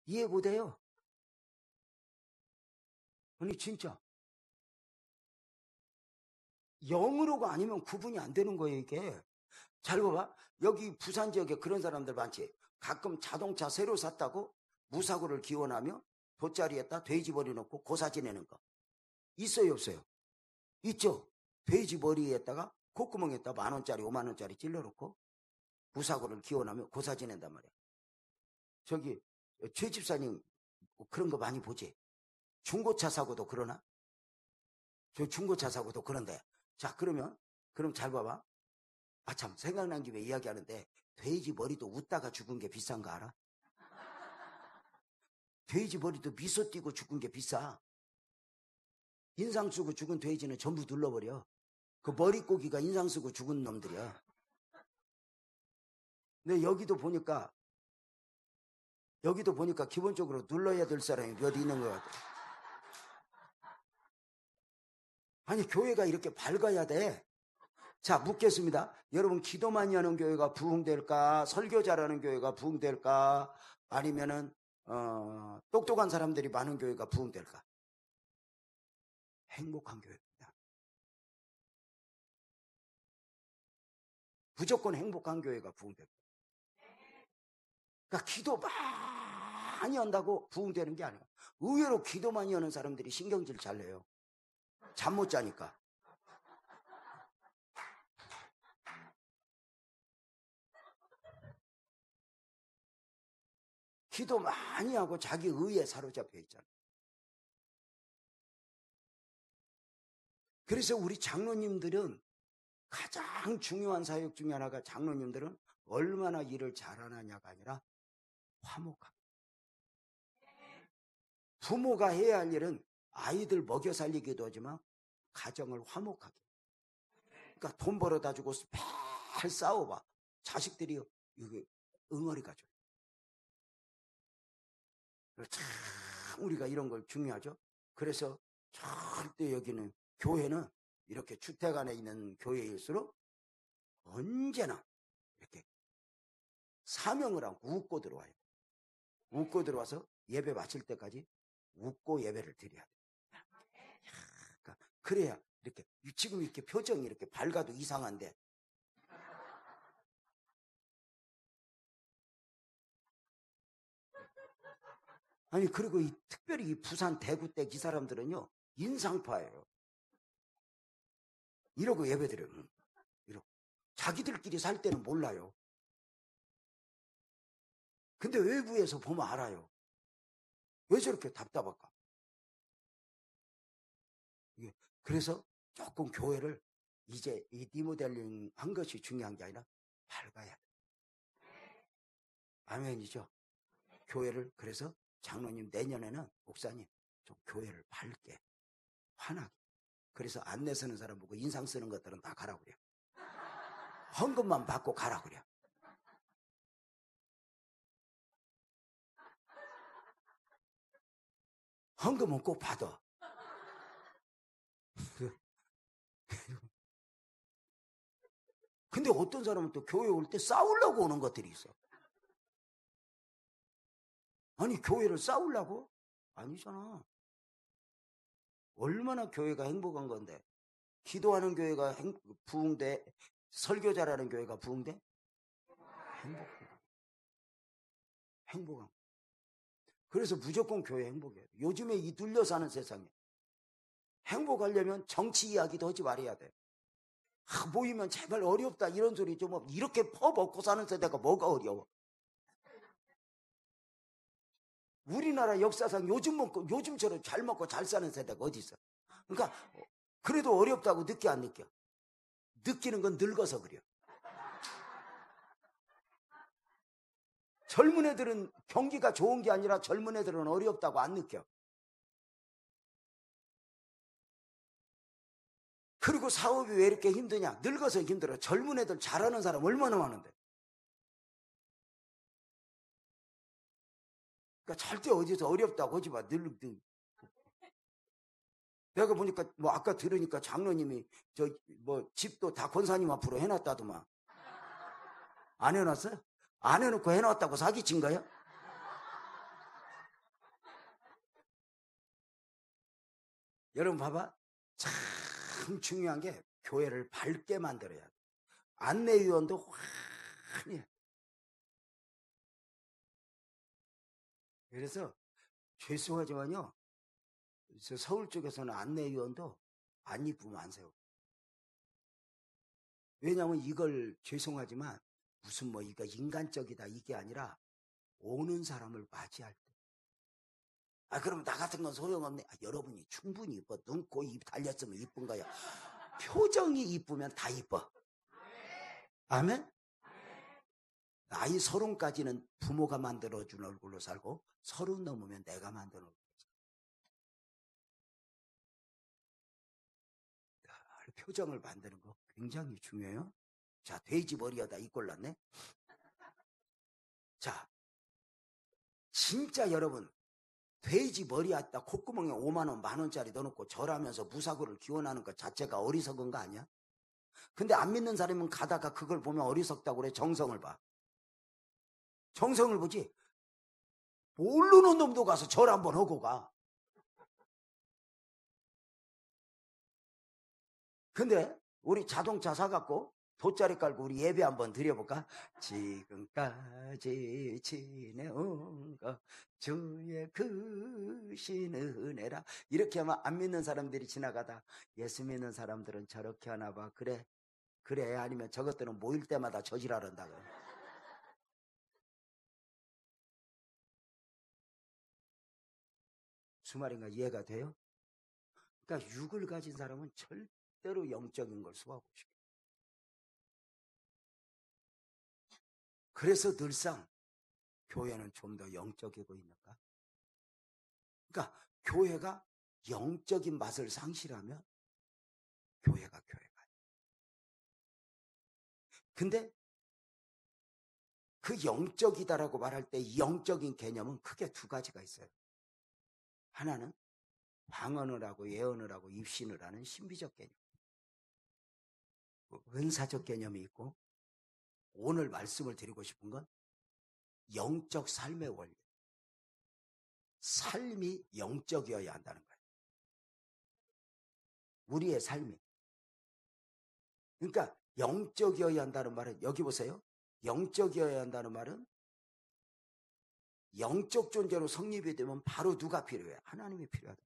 이해 못해요. 아니 진짜 영으로가 아니면 구분이 안 되는 거예요 이게. 잘 봐봐. 여기 부산 지역에 그런 사람들 많지. 가끔 자동차 새로 샀다고 무사고를 기원하며 돗자리에다 돼지머리 넣고 고사 지내는 거 있어요 없어요? 있죠. 돼지머리에다가 콧구멍에다 10,000원짜리 50,000원짜리 찔러놓고 무사고를 기원하며 고사 지낸단 말이야. 저기 최 집사님 그런 거 많이 보지. 중고차 사고도 그러나? 저 중고차 사고도 그런데. 자 그럼 잘 봐봐. 아 참 생각난 김에 이야기하는데 돼지 머리도 웃다가 죽은 게 비싼 거 알아? 돼지 머리도 미소 띄고 죽은 게 비싸. 인상 쓰고 죽은 돼지는 전부 눌러버려. 그 머리고기가 인상 쓰고 죽은 놈들이야. 근데 여기도 보니까 기본적으로 눌러야 될 사람이 몇 있는 것 같아. 아니 교회가 이렇게 밝아야 돼. 자 묻겠습니다. 여러분 기도 많이 하는 교회가 부흥될까? 설교 잘하는 교회가 부흥될까? 아니면은 똑똑한 사람들이 많은 교회가 부흥될까? 행복한 교회입니다. 무조건 행복한 교회가 부흥됩니다. 그러니까 기도 많이 한다고 부흥되는 게 아니에요. 의외로 기도 많이 하는 사람들이 신경질 잘 내요. 잠 못 자니까. 기도 많이 하고 자기 의에 사로잡혀 있잖아요. 그래서 우리 장로님들은 가장 중요한 사역 중에 하나가 장로님들은 얼마나 일을 잘하느냐가 아니라 화목함. 부모가 해야 할 일은 아이들 먹여 살리기도 하지만 가정을 화목하게. 그러니까 돈 벌어다 주고 매일 싸워봐. 자식들이 응어리가 줘요. 참 우리가 이런 걸 중요하죠. 그래서 절대 여기는 교회는 이렇게 주택 안에 있는 교회일수록 언제나 이렇게 사명을 하고 웃고 들어와요. 웃고 들어와서 예배 마칠 때까지 웃고 예배를 드려야 돼요. 그러니까 그래야 이렇게 지금 이렇게 표정이 이렇게 밝아도 이상한데 아니 그리고 특별히 이 부산 대구 댁 이 사람들은요 인상파예요. 이러고 예배드려요. 이러고 자기들끼리 살 때는 몰라요. 근데 외부에서 보면 알아요. 왜 저렇게 답답할까? 그래서 조금 교회를 이제 이 리모델링 한 것이 중요한 게 아니라 밝아야 돼. 아멘이죠? 교회를 그래서 장로님 내년에는 목사님 좀 교회를 밝게 환하게 그래서 안내 쓰는 사람 보고 인상 쓰는 것들은 다 가라 그래요. 헌금만 받고 가라 그래요. 헌금은 꼭 받아. 근데 어떤 사람은 또 교회 올 때 싸우려고 오는 것들이 있어. 아니 교회를 싸우려고? 아니잖아. 얼마나 교회가 행복한 건데. 기도하는 교회가 부흥돼? 설교자라는 교회가 부흥돼? 행복한. 그래서 무조건 교회 행복해요. 요즘에 이 눌려 사는 세상에 행복하려면 정치 이야기도 하지 말아야 돼. 모이면 제발 어렵다 이런 소리 좀 이렇게 퍼먹고 사는 세대가 뭐가 어려워. 우리나라 역사상 요즘처럼 잘 먹고 잘 사는 세대가 어디 있어. 그러니까 그래도 어렵다고 느껴 안 느껴? 느끼는 건 늙어서 그래요. 젊은 애들은 경기가 좋은 게 아니라 젊은 애들은 어렵다고 안 느껴. 그리고 사업이 왜 이렇게 힘드냐? 늙어서 힘들어. 젊은 애들 잘하는 사람 얼마나 많은데. 그러니까 절대 어디서 어렵다고 하지 마. 내가 보니까 뭐 아까 들으니까 장로님이 저 뭐 집도 다 권사님 앞으로 해놨다더만. 안 해놨어요? 안 해놓고 해놨다고 사기친 거예요? 여러분 봐봐. 참 중요한 게 교회를 밝게 만들어야 돼. 안내위원도 환히. 그래서 죄송하지만요. 서울 쪽에서는 안내위원도 안 이쁘면 안 세워. 왜냐하면 이걸 죄송하지만 무슨 뭐 이거 인간적이다 이게 아니라 오는 사람을 맞이할 때. 그럼 나 같은 건 소용없네. 여러분이 충분히 이뻐. 눈, 코, 입 달렸으면 이쁜 거야. 표정이 이쁘면 다 이뻐. 아멘? 나이 30까지는 부모가 만들어준 얼굴로 살고 30 넘으면 내가 만든 얼굴로 살고. 표정을 만드는 거 굉장히 중요해요. 자, 돼지 머리에다 이 꼴났네. 자, 진짜 여러분 돼지 머리에다 콧구멍에 5만 원, 만 원짜리 넣어놓고 절하면서 무사고를 기원하는 것 자체가 어리석은 거 아니야? 근데 안 믿는 사람은 가다가 그걸 보면 어리석다고 그래. 정성을 봐. 정성을 보지. 모르는 놈도 가서 절 한번 하고 가. 근데 우리 자동차 사갖고 돗자리 깔고 우리 예배 한번 드려볼까? 지금까지 지내온 거 주의 크신 은혜라. 이렇게 하면 안 믿는 사람들이 지나가다 예수 믿는 사람들은 저렇게 하나 봐. 그래 아니면 저것들은 모일 때마다 저지랄한다 그래. 무슨 말인가 이해가 돼요? 그러니까 육을 가진 사람은 절대로 영적인 걸 수하고 싶어. 그래서 늘상 교회는 좀 더 영적이고 있는가? 그러니까 교회가 영적인 맛을 상실하면 교회가 아니에요. 근데 그 영적이다라고 말할 때 이 영적인 개념은 크게 두 가지가 있어요. 하나는 방언을 하고 예언을 하고 입신을 하는 신비적 개념, 은사적 개념이 있고, 오늘 말씀을 드리고 싶은 건 영적 삶의 원리. 삶이 영적이어야 한다는 거예요. 우리의 삶이. 그러니까 영적이어야 한다는 말은, 여기 보세요. 영적이어야 한다는 말은 영적 존재로 성립이 되면 바로 누가 필요해? 하나님이 필요하다.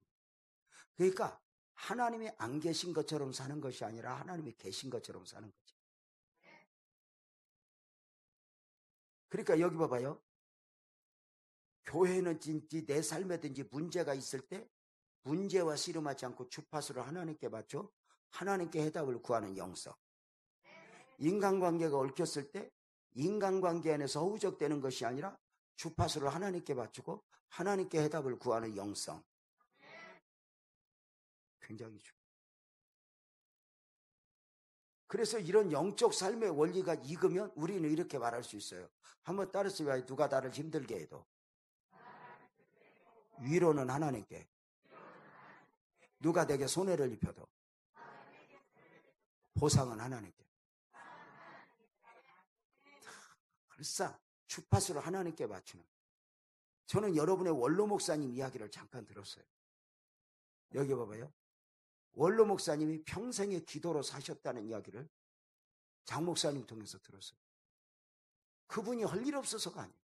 그러니까 하나님이 안 계신 것처럼 사는 것이 아니라 하나님이 계신 것처럼 사는 거지. 그러니까 여기 봐봐요. 교회는든지 내 삶에든지 문제가 있을 때 문제와 씨름하지 않고 주파수를 하나님께 맞춰 하나님께 해답을 구하는 영성. 인간관계가 얽혔을 때 인간관계 안에서 허우적대는 것이 아니라 주파수를 하나님께 맞추고 하나님께 해답을 구하는 영성. 굉장히 중요해요. 그래서 이런 영적 삶의 원리가 익으면 우리는 이렇게 말할 수 있어요. 한번 따르세요. 누가 나를 힘들게 해도 위로는 하나님께, 누가 내게 손해를 입혀도 보상은 하나님께. 항상 주파수를 하나님께 맞추는. 저는 여러분의 원로 목사님 이야기를 잠깐 들었어요. 여기 봐봐요. 원로 목사님이 평생의 기도로 사셨다는 이야기를 장 목사님 통해서 들었어요. 그분이 할 일 없어서가 아니에요.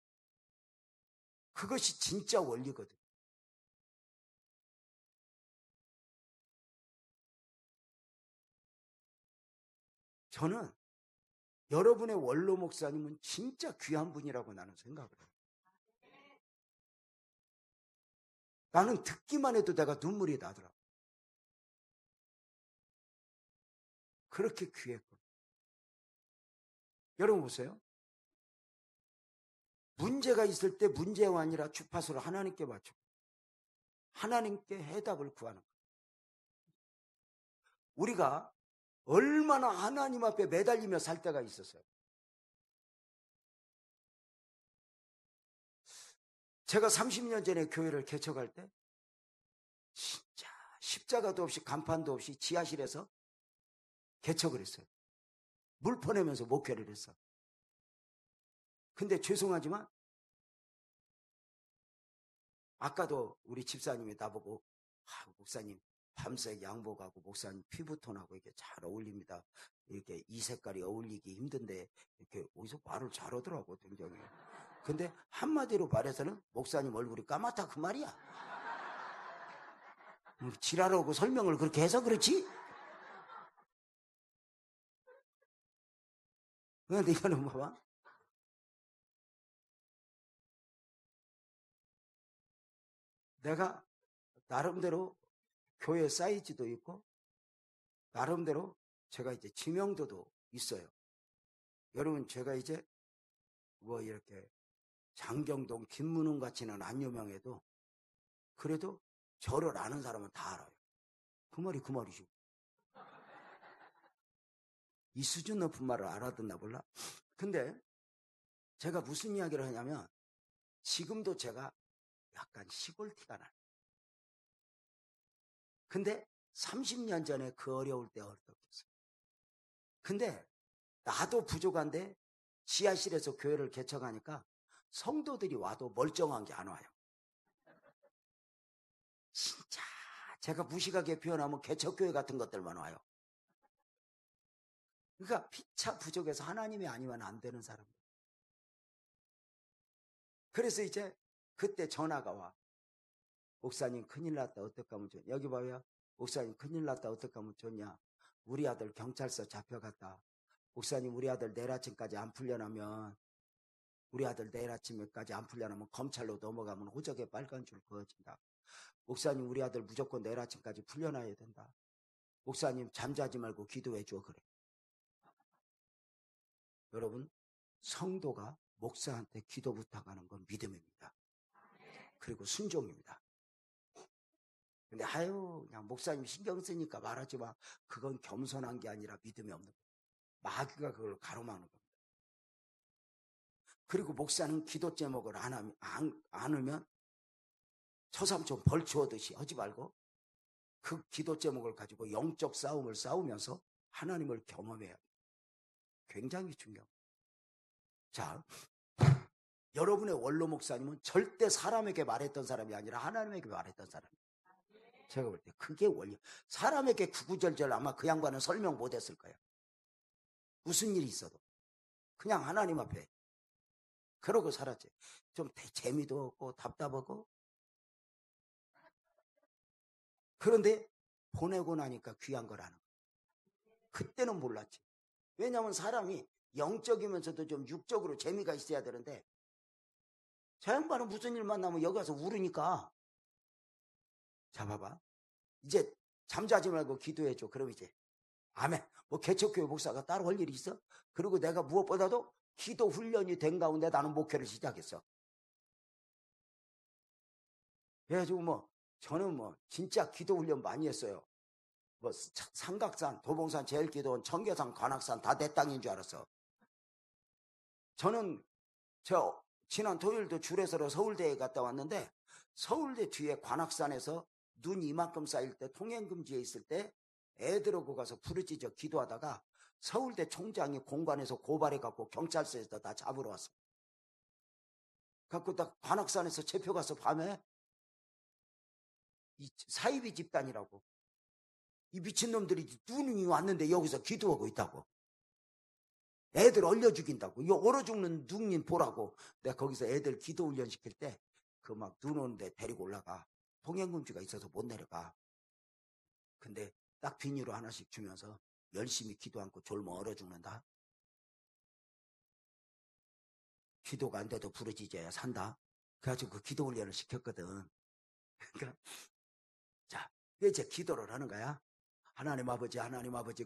그것이 진짜 원리거든. 저는 여러분의 원로 목사님은 진짜 귀한 분이라고 나는 생각을 해요. 나는 듣기만 해도 내가 눈물이 나더라고. 그렇게 귀했고. 여러분 보세요. 문제가 있을 때 문제가 아니라 주파수를 하나님께 맞추고 하나님께 해답을 구하는 거예요. 우리가 얼마나 하나님 앞에 매달리며 살 때가 있었어요. 제가 30년 전에 교회를 개척할 때 진짜 십자가도 없이 간판도 없이 지하실에서 개척을 했어요. 물 퍼내면서 목회를 했어. 근데 죄송하지만 아까도 우리 집사님이 나보고 목사님 밤새 양복하고 목사님 피부톤하고 이렇게 잘 어울립니다. 이렇게 이 색깔이 어울리기 힘든데 이렇게 어디서 말을 잘하더라고 굉장히. 근데 한마디로 말해서는 목사님 얼굴이 까맣다 그 말이야. 지랄하고 설명을 그렇게 해서 그렇지? 그런데 이거는 봐봐. 내가 나름대로 교회 사이즈도 있고 나름대로 제가 이제 지명도도 있어요. 여러분 제가 이제 뭐 이렇게 장경동 김문웅 같이는 안 유명해도 그래도 저를 아는 사람은 다 알아요. 그 말이 그 말이죠. 이 수준 높은 말을 알아듣나 몰라. 근데 제가 무슨 이야기를 하냐면 지금도 제가 약간 시골 티가 나요. 근데 30년 전에 그 어려울 때 어떻겠어요. 근데 나도 부족한데 지하실에서 교회를 개척하니까 성도들이 와도 멀쩡한 게 안 와요. 진짜 제가 무식하게 표현하면 개척교회 같은 것들만 와요. 그러니까 피차 부족해서 하나님이 아니면 안 되는 사람들. 그래서 이제 그때 전화가 와. 목사님 큰일 났다 어떡하면 좋냐. 여기 봐요. 목사님 큰일 났다 어떡하면 좋냐. 우리 아들 경찰서 잡혀갔다. 목사님 우리 아들 내일 아침까지 안 풀려나면 우리 아들 내일 아침까지 안 풀려나면 검찰로 넘어가면 호적에 빨간 줄 그어진다. 목사님 우리 아들 무조건 내일 아침까지 풀려나야 된다. 목사님 잠자지 말고 기도해 줘 그래. 여러분 성도가 목사한테 기도 부탁하는 건 믿음입니다. 그리고 순종입니다. 근데 아유 그냥 목사님 신경 쓰니까 말하지 마. 그건 겸손한 게 아니라 믿음이 없는 거예요. 마귀가 그걸 가로막는 겁니다. 그리고 목사는 기도 제목을 안 하면 저 사람 좀 벌초하듯이 하지 말고 그 기도 제목을 가지고 영적 싸움을 싸우면서 하나님을 경험해야 돼요. 굉장히 중요합니다. 자, 여러분의 원로 목사님은 절대 사람에게 말했던 사람이 아니라 하나님에게 말했던 사람이에요. 제가 볼 때 그게 원리. 사람에게 구구절절 아마 그 양반은 설명 못했을 거예요. 무슨 일이 있어도 그냥 하나님 앞에 그러고 살았지. 좀 재미도 없고 답답하고. 그런데 보내고 나니까 귀한 거라는 거예요. 그때는 몰랐지. 왜냐하면 사람이 영적이면서도 좀 육적으로 재미가 있어야 되는데 저 양반은 무슨 일 만나면 여기 와서 울으니까. 자, 봐봐. 이제 잠자지 말고 기도해줘. 그럼 이제 아멘. 뭐 개척교회 목사가 따로 할 일이 있어? 그리고 내가 무엇보다도 기도 훈련이 된 가운데 나는 목회를 시작했어. 그래가지고 저는 진짜 기도 훈련 많이 했어요. 삼각산, 도봉산, 제일기도원, 청계산, 관악산 다 내 땅인 줄 알았어. 저는 지난 토요일도 줄에서 서울대에 갔다 왔는데 서울대 뒤에 관악산에서 눈 이만큼 쌓일 때 통행금지에 있을 때 애들하고 가서 부르짖어 기도하다가 서울대 총장이 공관에서 고발해갖고 경찰서에서 다 잡으러 왔어. 갖고 딱 관악산에서 체포가서 밤에 이 사이비 집단이라고 이 미친놈들이 눈이 왔는데 여기서 기도하고 있다고. 애들 얼려 죽인다고. 이 얼어 죽는 눈님 보라고. 내가 거기서 애들 기도 훈련 시킬 때 그 막 눈 오는데 데리고 올라가. 통행금지가 있어서 못 내려가. 근데 딱 비닐로 하나씩 주면서 열심히 기도 않고 졸면 얼어 죽는다. 기도가 안 돼도 부르짖어야 산다. 그래가지고 그 기도 훈련을 시켰거든. 그러니까 자, 이제 기도를 하는 거야. 하나님 아버지,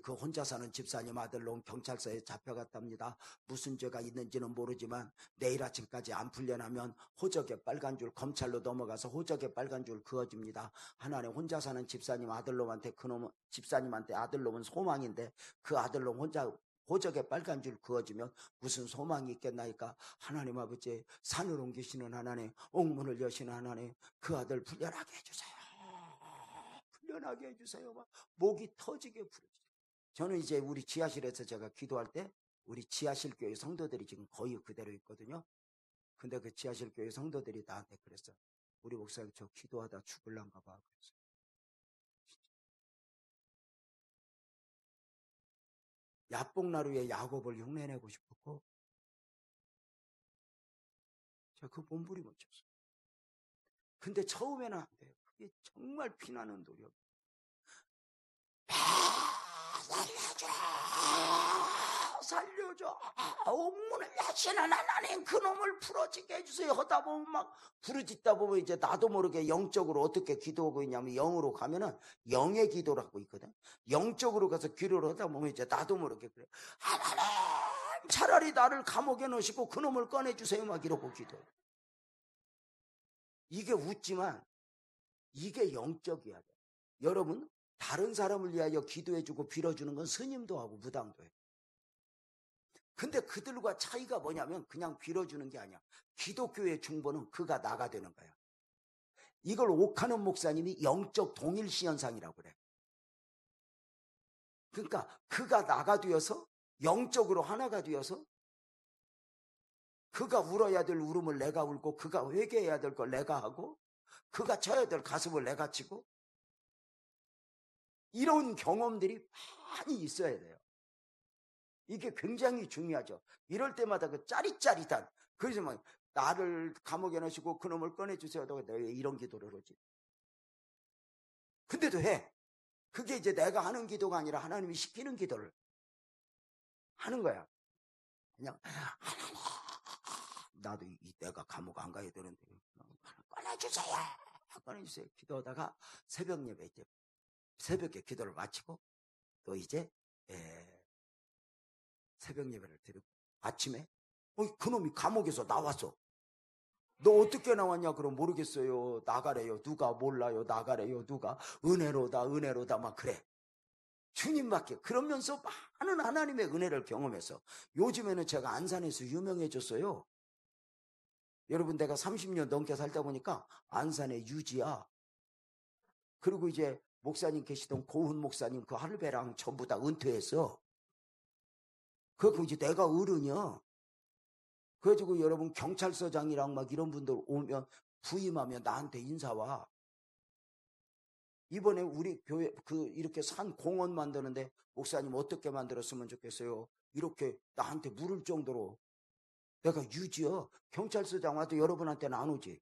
그 혼자 사는 집사님 아들로 경찰서에 잡혀갔답니다. 무슨 죄가 있는지는 모르지만 내일 아침까지 안 풀려나면 호적에 빨간 줄 검찰로 넘어가서 호적에 빨간 줄 그어집니다. 하나님 혼자 사는 집사님 아들놈한테 그놈 집사님한테 아들놈은 소망인데 그 아들놈 혼자 호적에 빨간 줄 그어지면 무슨 소망이 있겠나이까. 하나님 아버지, 산을 옮기시는 하나님, 옥문을 여시는 하나님, 그 아들 풀려나게 해주세요. 풀려나게 해주세요. 막 목이 터지게 부르죠. 저는 이제 우리 지하실에서 제가 기도할 때 우리 지하실 교회 성도들이 지금 거의 그대로 있거든요. 근데 그 지하실 교회 성도들이 나한테 그랬어. 우리 목사님 저 기도하다 죽을란가 봐. 그래서 야뽕나루에 야곱을 흉내내고 싶었고 제가 그 몸부림 못 쳤어요. 근데 처음에는 안 돼요. 그게 정말 피나는 노력. 살려줘. 옥문을 여시는 하나님 그놈을 풀어지게 해주세요. 하다 보면 막 부르짖다 보면 이제 나도 모르게 영적으로 어떻게 기도하고 있냐면 영으로 가면은 영의 기도라고 있거든. 영적으로 가서 기도를 하다 보면 이제 나도 모르게 그래. 하나님 차라리 나를 감옥에 넣으시고 그놈을 꺼내주세요. 막 이러고 기도해. 이게 웃지만 이게 영적이야. 여러분 다른 사람을 위하여 기도해주고 빌어주는 건 스님도 하고 무당도 해. 근데 그들과 차이가 뭐냐면 그냥 빌어주는 게 아니야. 기독교의 중보는 그가 나가 되는 거야. 이걸 옥하는 목사님이 영적 동일시 현상이라고 그래. 그러니까 그가 나가 되어서 영적으로 하나가 되어서 그가 울어야 될 울음을 내가 울고 그가 회개해야 될 걸 내가 하고 그가 쳐야 될 가슴을 내가 치고 이런 경험들이 많이 있어야 돼요. 이게 굉장히 중요하죠. 이럴 때마다 그 짜릿짜릿한 그래서 막 나를 감옥에 넣으시고 그놈을 꺼내주세요. 내가 왜 이런 기도를 하지? 근데도 해. 그게 이제 내가 하는 기도가 아니라 하나님이 시키는 기도를 하는 거야. 그냥 하나님 나도 내가 감옥 안 가야 되는데 꺼내주세요. 꺼내주세요. 기도하다가 새벽 예배 이제 새벽에 기도를 마치고 또 이제 새벽 예배를 드리고 아침에 그놈이 감옥에서 나왔어. 너 어떻게 나왔냐? 그럼 모르겠어요. 나가래요. 누가 몰라요. 나가래요. 누가 은혜로다 막 그래. 주님밖에. 그러면서 많은 하나님의 은혜를 경험해서 요즘에는 제가 안산에서 유명해졌어요. 여러분, 내가 30년 넘게 살다 보니까 안산의 유지야. 그리고 이제 목사님 계시던 고훈 목사님 그 할배랑 전부 다 은퇴했어. 그래서 이제 내가 어른이야. 그래가지고 여러분, 경찰서장이랑 막 이런 분들 오면 부임하면 나한테 인사 와. 이번에 우리 교회 이렇게 산 공원 만드는데 목사님 어떻게 만들었으면 좋겠어요? 이렇게 나한테 물을 정도로. 내가 유지요. 경찰서장 와도 여러분한테는 안 오지.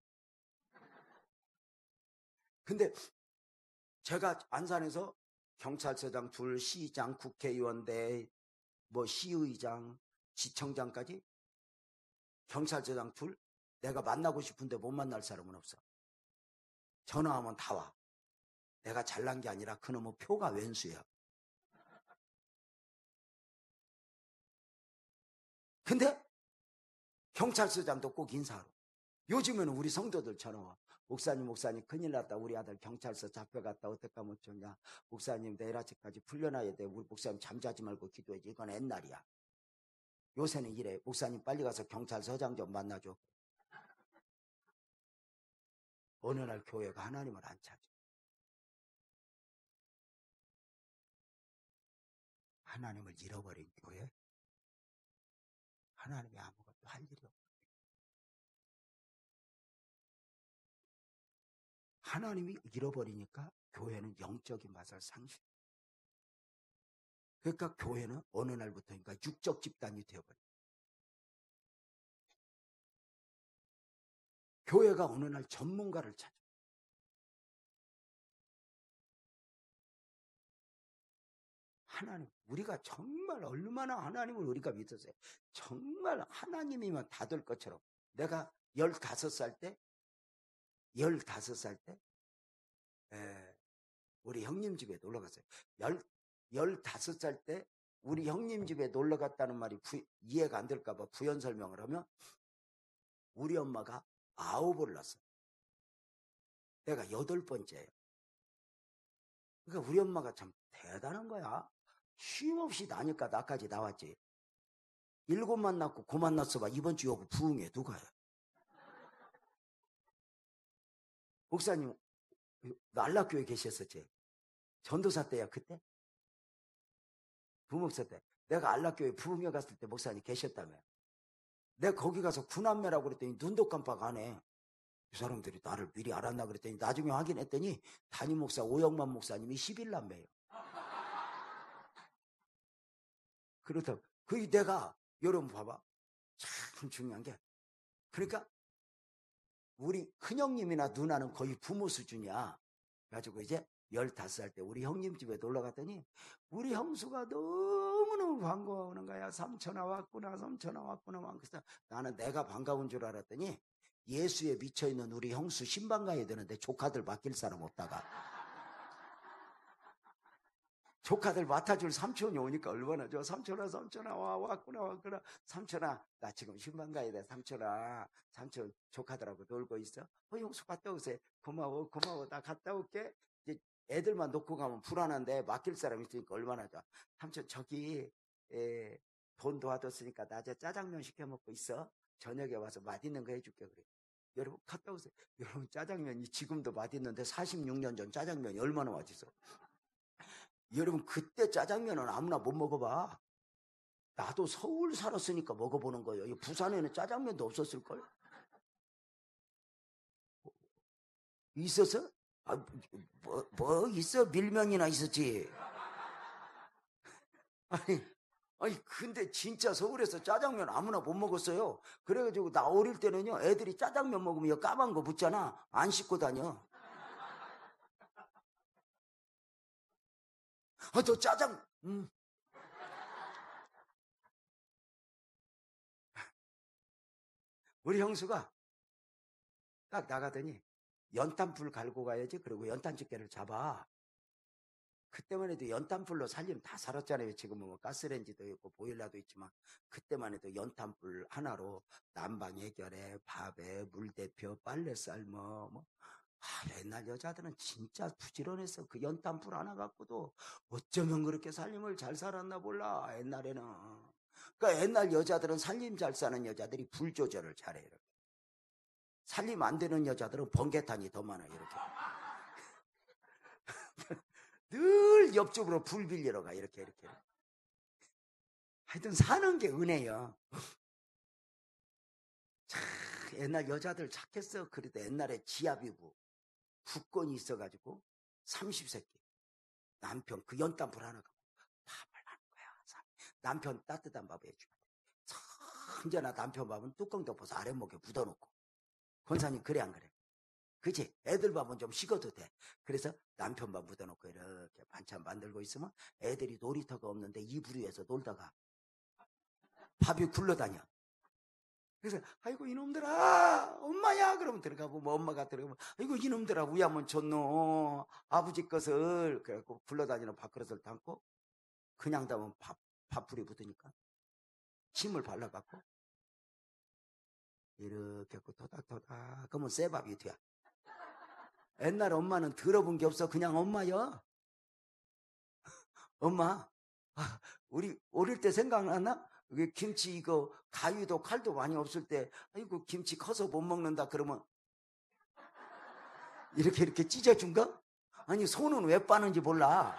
근데 제가 안산에서 경찰서장 둘, 시장, 국회의원대, 뭐 시의장, 지청장까지 경찰서장 둘, 내가 만나고 싶은데 못 만날 사람은 없어. 전화하면 다 와. 내가 잘난 게 아니라 그놈의 표가 왼수야. 근데 경찰서장도 꼭 인사하러. 요즘에는 우리 성도들 전화와. 목사님 큰일 났다. 우리 아들 경찰서 잡혀갔다. 어떡하면 좋냐. 목사님 내일 아침까지 풀려나야 돼. 우리 목사님 잠자지 말고 기도해야지. 이건 옛날이야. 요새는 이래. 목사님 빨리 가서 경찰서장 좀 만나줘. 어느 날 교회가 하나님을 안 찾아. 하나님을 잃어버린 교회. 하나님이 아무것도 할 일이 없어. 하나님이 잃어버리니까 교회는 영적인 맛을 상실. 그러니까 교회는 어느 날부터인가 육적 집단이 되어버려. 교회가 어느 날 전문가를 찾아. 하나님, 우리가 정말 얼마나 하나님을 우리가 믿었어요. 정말 하나님이면 다 될 것처럼. 내가 15살 때 우리 형님 집에 놀러 갔어요. 15살 때 우리 형님 집에 놀러 갔다는 말이 이해가 안 될까봐 부연 설명을 하면 우리 엄마가 9을 낳았어요. 내가 8번째예요. 그러니까 우리 엄마가 참 대단한 거야. 쉼없이 나니까 나까지 나왔지. 7만 낳고 9만 낳았어봐. 이번 주 여기 부흥회 누가 해? 목사님 안락교회 계셨었지? 전도사 때야 그때? 부목사 때. 내가 안락교회 부흥회 갔을 때 목사님 계셨다며. 내가 거기 가서 구남매라고 그랬더니 눈도 깜빡 안 해. 이 사람들이 나를 미리 알았나 그랬더니 나중에 확인했더니 담임 목사 오영만 목사님이 11남매예요. 그렇다고. 그게 내가 여러분 봐봐. 참 중요한 게 그러니까 우리 큰형님이나 누나는 거의 부모 수준이야. 그래가지고 이제 15살 때 우리 형님 집에 놀러 갔더니 우리 형수가 너무너무 반가워하는 거야. 삼촌아 왔구나, 삼촌아 왔구나. 그래서 나는 내가 반가운 줄 알았더니 예수에 미쳐있는 우리 형수 신방 가야 되는데 조카들 맡길 사람 없다가 조카들 맡아줄 삼촌이 오니까 얼마나 좋아. 삼촌아 왔구나. 삼촌아 나 지금 신방 가야 돼. 삼촌아 삼촌 조카들하고 놀고 있어. 형수 갔다 오세요. 고마워 나 갔다 올게. 이제 애들만 놓고 가면 불안한데 맡길 사람 있으니까 얼마나 좋아. 삼촌 저기 돈 도와줬으니까 낮에 짜장면 시켜 먹고 있어. 저녁에 와서 맛있는 거 해줄게. 그래. 여러분 갔다 오세요. 여러분 짜장면이 지금도 맛있는데 46년 전 짜장면이 얼마나 맛있어. 여러분 그때 짜장면은 아무나 못 먹어봐. 나도 서울 살았으니까 먹어보는 거예요. 부산에는 짜장면도 없었을걸? 있었어? 뭐 있어? 밀면이나 있었지. 아니 근데 진짜 서울에서 짜장면 아무나 못 먹었어요. 그래가지고 나 어릴 때는요 애들이 짜장면 먹으면 까만 거 묻잖아. 안 씻고 다녀. 저 짜장 우리 형수가 딱 나가더니 연탄불 갈고 가야지. 그리고 연탄집게를 잡아. 그때만 해도 연탄불로 살림 다 살았잖아요. 지금은 뭐 가스레인지도 있고 보일러도 있지만 그때만 해도 연탄불 하나로 난방 해결해, 밥에 물 데펴, 빨래 삶어. 옛날 여자들은 진짜 부지런했어. 그 연탄불 하나 갖고도 어쩌면 그렇게 살림을 잘 살았나 몰라. 옛날에는. 그러니까 옛날 여자들은 살림 잘 사는 여자들이 불 조절을 잘해요. 살림 안 되는 여자들은 번개탄이 더 많아요. 이렇게. 늘 옆집으로 불 빌리러 가. 이렇게. 하여튼 사는 게 은혜요. 참 옛날 여자들 착했어. 그래도 옛날에 지아비부 국권이 있어가지고 30세끼 남편 그 연탄불 하나 갖고 밥을 하는 거야. 남편 따뜻한 밥을 해주면 돼. 언제나 남편 밥은 뚜껑 덮어서 아랫목에 묻어놓고. 권사님 그래 안 그래? 그치? 애들 밥은 좀 식어도 돼. 그래서 남편 밥 묻어놓고 이렇게 반찬 만들고 있으면 애들이 놀이터가 없는데 이불 위에서 놀다가 밥이 굴러다녀. 그래서 아이고 이놈들아 엄마야 그러면 들어가고 뭐 엄마가 들어가면 아이고 이놈들아 우야면 줬노 아버지 것을 그래갖고 굴러다니는 밥그릇을 담고 그냥 담으면 밥풀이 붙으니까 침을 발라갖고 이렇게 토닥토닥 그러면 쇠밥이 돼야. 옛날 엄마는 들어본 게 없어. 그냥 엄마요. 엄마 우리 어릴 때 생각나나? 김치 이거 가위도 칼도 많이 없을 때 아이고 김치 커서 못 먹는다 그러면 이렇게 찢어준가? 아니 손은 왜 빠는지 몰라.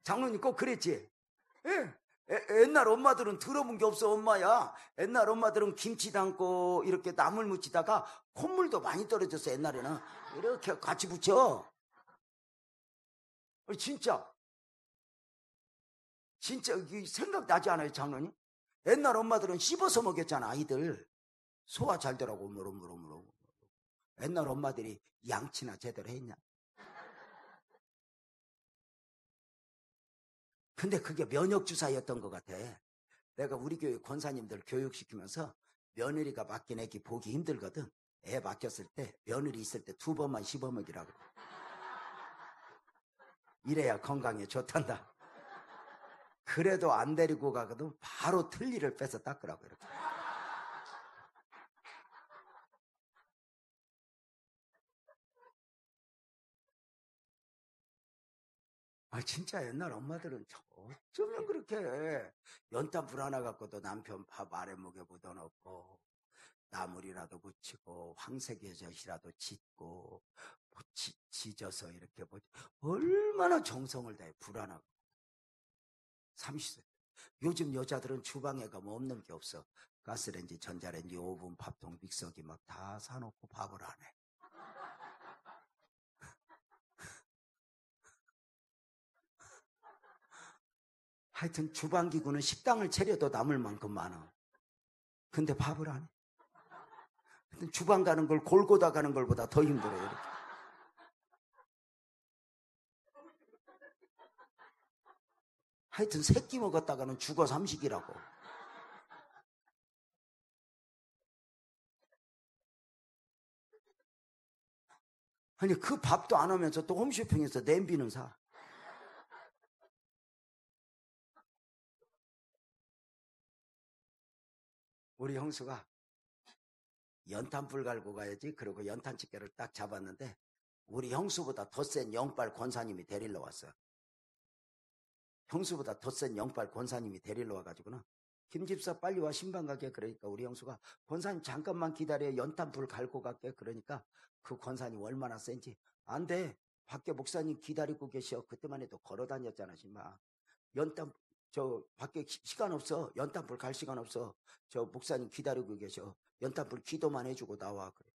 장로님 꼭 그랬지? 예. 옛날 엄마들은 들어본 게 없어. 엄마야 옛날 엄마들은 김치 담고 이렇게 나물 묻히다가 콧물도 많이 떨어졌어. 옛날에는 이렇게 같이 붙여. 진짜 생각나지 않아요 장로님? 옛날 엄마들은 씹어서 먹였잖아. 아이들 소화 잘 되라고 무럭무럭. 옛날 엄마들이 양치나 제대로 했냐? 근데 그게 면역주사였던 것 같아. 내가 우리 교회 권사님들 교육시키면서 며느리가 맡긴 애기 보기 힘들거든. 애 맡겼을 때 며느리 있을 때 2번만 씹어먹이라고. 이래야 건강에 좋단다. 그래도 안 데리고 가거든. 바로 틀니를 빼서 닦으라고 이렇게. 진짜 옛날 엄마들은 어쩌면 그렇게 연탄불 하나 갖고도 남편 밥 아랫목에 묻어놓고 나물이라도 묻히고 황색의 젖이라도 짓고 뭐 지져서 이렇게 얼마나 정성을 다해 불 하나. 30세. 요즘 여자들은 주방에 가면 없는 게 없어. 가스레인지, 전자레인지, 오븐, 밥통, 믹서기 막 다 사놓고 밥을 안 해. 하여튼 주방기구는 식당을 차려도 남을 만큼 많아. 근데 밥을 안 해. 하여튼 주방 가는 걸 골고다 가는 걸보다 더 힘들어요. 이렇게. 하여튼 새끼 먹었다가는 죽어 삼식이라고. 아니 그 밥도 안 하면서 또 홈쇼핑에서 냄비는 사. 우리 형수가 연탄불 갈고 가야지 그러고 연탄집게를 딱 잡았는데 우리 형수보다 더 센 영빨 권사님이 데리러 왔어요. 형수보다 더 센 영빨 권사님이 데리러 와가지고는 김집사 빨리 와 신방 가게. 그러니까 우리 형수가 권사님 잠깐만 기다려 연탄불 갈고 갈게. 그러니까 그 권사님 얼마나 센지. 안 돼. 밖에 목사님 기다리고 계셔. 그때만 해도 걸어 다녔잖아 신방. 연탄 밖에 시간 없어. 연탄불 갈 시간 없어. 저 목사님 기다리고 계셔. 연탄불 기도만 해주고 나와. 그래.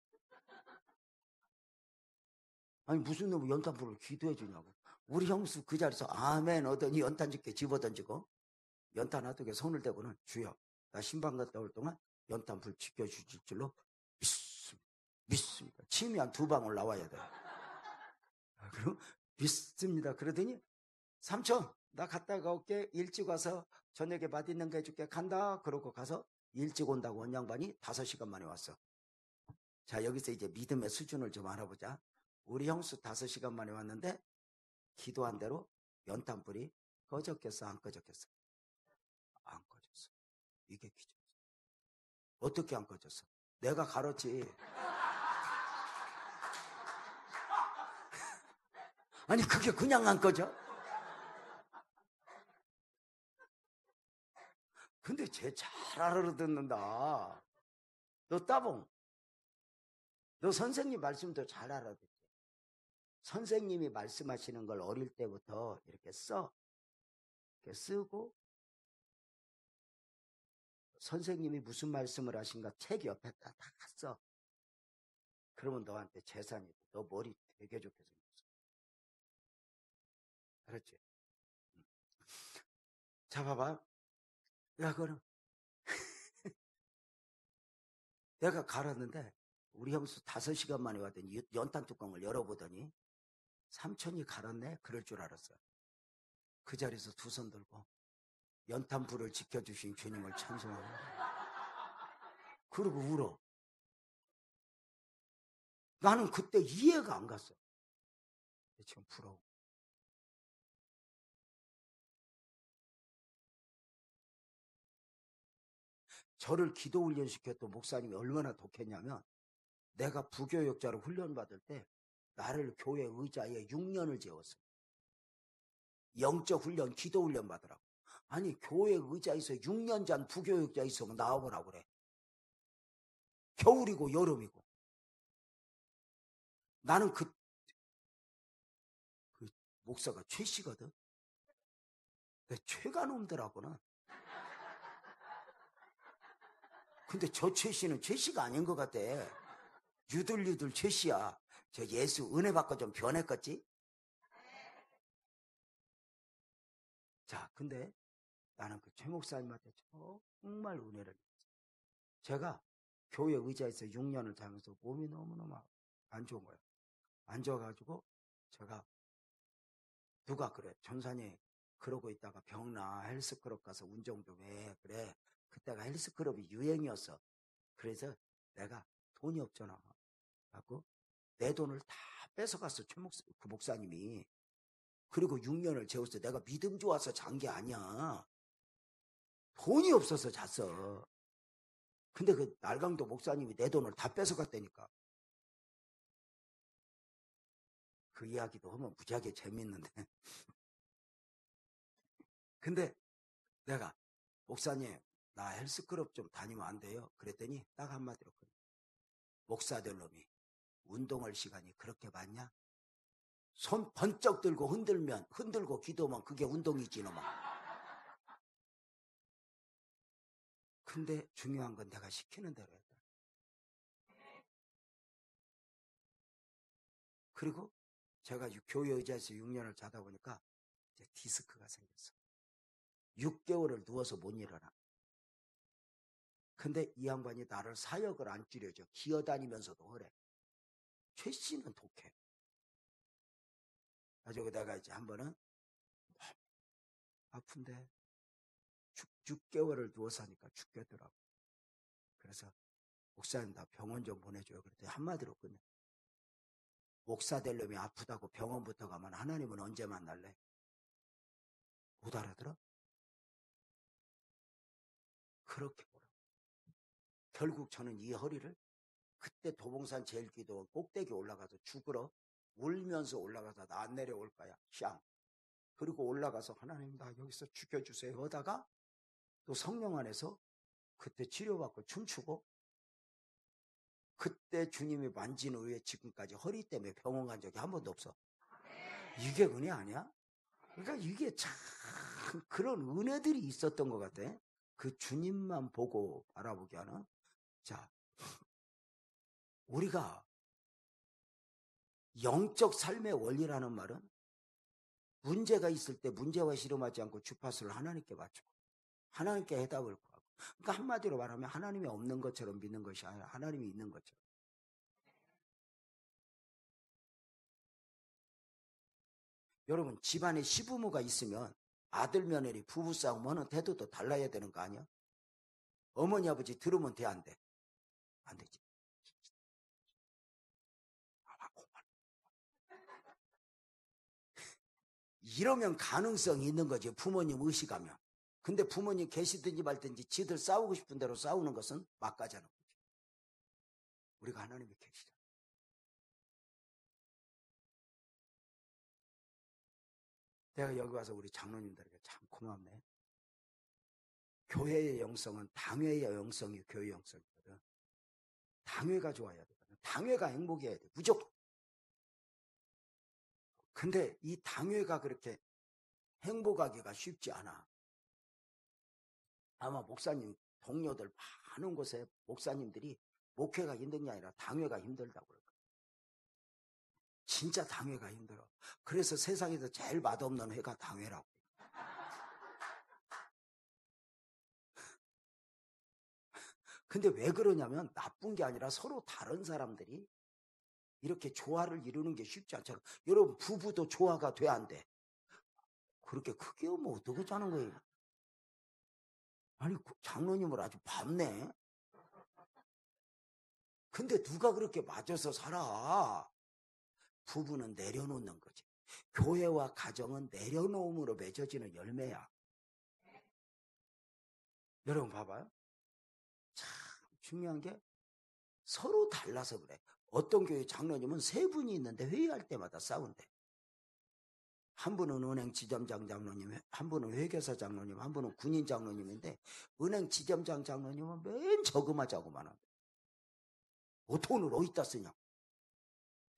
아니 무슨 놈이 연탄불을 기도해 주냐고. 우리 형수 그 자리에서 아멘 하더니 연탄집게 집어던지고 연탄 하두개 손을 대고는 주여 나 신방 갔다 올 동안 연탄불 지켜주실 줄로 믿습니다. 침이 한 2방울 나와야 돼. 그럼 믿습니다. 그러더니 삼촌 나 갔다가 올게. 일찍 와서 저녁에 맛있는 거 해줄게. 간다. 그러고 가서 일찍 온다고 원양반이 5시간 만에 왔어. 자 여기서 이제 믿음의 수준을 좀 알아보자. 우리 형수 5시간 만에 왔는데 기도한 대로 연탄불이 꺼졌겠어 안 꺼졌겠어? 안 꺼졌어. 이게 기적이야. 어떻게 안 꺼졌어? 내가 가르치. 아니 그게 그냥 안 꺼져? 근데 쟤 잘 알아듣는다. 너 따봉. 너 선생님 말씀도 잘 알아듣지. 선생님이 말씀하시는 걸 어릴 때부터 이렇게 써. 이렇게 쓰고 선생님이 무슨 말씀을 하신가 책 옆에다 다 써. 그러면 너한테 재산이 돼. 너 머리 되게 좋게 생겼어. 그렇지? 자, 봐봐. 야, 그럼 내가 갈았는데 우리 형수 5시간 만에 왔더니 연탄 뚜껑을 열어보더니 삼촌이 갈았네? 그럴 줄 알았어. 그 자리에서 두 손 들고 연탄불을 지켜주신 주님을 찬송합니다. 그리고 울어. 나는 그때 이해가 안 갔어. 지금 부러워. 저를 기도 훈련시켰던 목사님이 얼마나 독했냐면 내가 부교역자로 훈련받을 때 나를 교회 의자에 6년을 재웠어. 영적 훈련, 기도 훈련 받으라고. 아니 교회 의자에서 6년 잔 부교역자 있으면 나와보라고 그래. 겨울이고 여름이고. 나는 그 목사가 최 씨거든. 최가 놈들하고는. 근데 저 최 씨는 최 씨가 아닌 것 같아. 유들유들 최 씨야. 저 예수 은혜 받고 좀 변했겠지? 자, 근데 나는 그 최 목사님한테 정말 은혜를 받았어요. 제가 교회 의자에서 6년을 자면서 몸이 너무너무 안 좋은 거예요. 안 좋아가지고 제가 누가 그래 전산이 그러고 있다가 병나 헬스클럽 가서 운동 좀 해. 그래 그때가 헬스클럽이 유행이었어. 그래서 내가 돈이 없잖아. 갖고 내 돈을 다 뺏어갔어. 그 목사님이. 그리고 6년을 재웠어. 내가 믿음 좋아서 잔 게 아니야. 돈이 없어서 잤어. 근데 그 날강도 목사님이 내 돈을 다 뺏어갔다니까. 그 이야기도 하면 무지하게 재밌는데. 근데 내가 목사님 나 헬스클럽 좀 다니면 안 돼요? 그랬더니 딱 한마디로 목사될 놈이 운동할 시간이 그렇게 많냐? 손 번쩍 들고 흔들고 기도하면 그게 운동이지 놈아. 근데 중요한 건 내가 시키는 대로 했다. 그리고 제가 교회 의자에서 6년을 자다 보니까 이제 디스크가 생겼어. 6개월을 누워서 못 일어나. 근데 이 양반이 나를 사역을 안 줄여줘. 기어다니면서도 그래. 최 씨는 독해. 가지고 내가 이제 한 번은 아픈데 6개월을 누워서 하니까 죽겠더라고. 그래서 목사님 나 병원 좀 보내줘요. 그랬더니 한마디로 끝내. 목사 될 놈이 아프다고 병원부터 가면 하나님은 언제 만날래? 못 알아들어? 그렇게 보라. 결국 저는 이 허리를 그때 도봉산 제일기도 꼭대기 올라가서 죽으러 울면서 올라가서 나 안 내려올 거야. 샹. 그리고 올라가서 하나님 나 여기서 죽여주세요 하다가 또 성령 안에서 그때 치료받고 춤추고 그때 주님이 만진 후에 지금까지 허리 때문에 병원 간 적이 한 번도 없어. 이게 은혜 아니야? 그러니까 이게 참 그런 은혜들이 있었던 것 같아. 그 주님만 보고 바라보게 하는. 자, 우리가 영적 삶의 원리라는 말은 문제가 있을 때 문제와 씨름하지 않고 주파수를 하나님께 맞추고 하나님께 해답을 구하고. 그러니까 한마디로 말하면 하나님이 없는 것처럼 믿는 것이 아니라 하나님이 있는 것처럼. 여러분 집안에 시부모가 있으면 아들 며느리 부부싸움 하는 태도도 달라야 되는 거 아니야? 어머니 아버지 들으면 돼 안 돼? 안 되지. 이러면 가능성이 있는 거지. 부모님 의식하면. 근데 부모님 계시든지 말든지 지들 싸우고 싶은 대로 싸우는 것은 막가자는 거지. 우리가 하나님이 계시잖아. 내가 여기 와서 우리 장로님들에게 참 고맙네. 교회의 영성은 당회의 영성이 교회의 영성이거든. 당회가 좋아야 돼. 당회가 행복해야 돼. 무조건. 근데 이 당회가 그렇게 행복하기가 쉽지 않아. 아마 목사님 동료들 많은 곳에 목사님들이 목회가 힘든 게 아니라 당회가 힘들다고 그럴 거야. 진짜 당회가 힘들어. 그래서 세상에서 제일 맛없는 회가 당회라고. 근데 왜 그러냐면 나쁜 게 아니라 서로 다른 사람들이 이렇게 조화를 이루는 게 쉽지 않잖아. 여러분 부부도 조화가 돼 안 돼? 그렇게 크게 하면 어떻게 자는 거예요? 아니 장로님을 아주 밟네. 근데 누가 그렇게 맞아서 살아? 부부는 내려놓는 거지. 교회와 가정은 내려놓음으로 맺어지는 열매야. 여러분 봐봐요. 참 중요한 게 서로 달라서 그래. 어떤 교회 장로님은 세 분이 있는데 회의할 때마다 싸운대. 한 분은 은행 지점장 장로님, 한 분은 회계사 장로님, 한 분은 군인 장로님인데 은행 지점장 장로님은 맨 저금하자고만 한대. 돈을 어디다 쓰냐.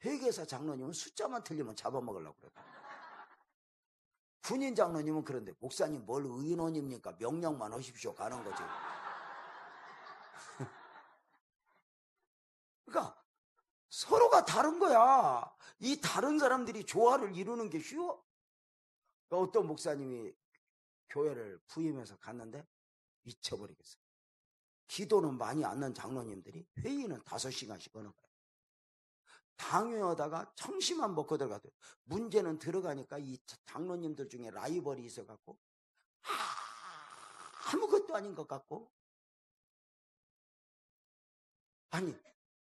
회계사 장로님은 숫자만 틀리면 잡아먹으려고 그래. 군인 장로님은 그런데 목사님 뭘 의논입니까? 명령만 하십시오. 가는 거지. 그러니까 서로가 다른 거야. 이 다른 사람들이 조화를 이루는 게 쉬워? 그러니까 어떤 목사님이 교회를 부임해서 갔는데 미쳐버리겠어요. 기도는 많이 않는 장로님들이 회의는 5시간씩 하는 거예요. 당회하다가 청심환 먹고 들어가도 문제는 들어가니까 이 장로님들 중에 라이벌이 있어갖고 아무것도 아닌 것 같고 아니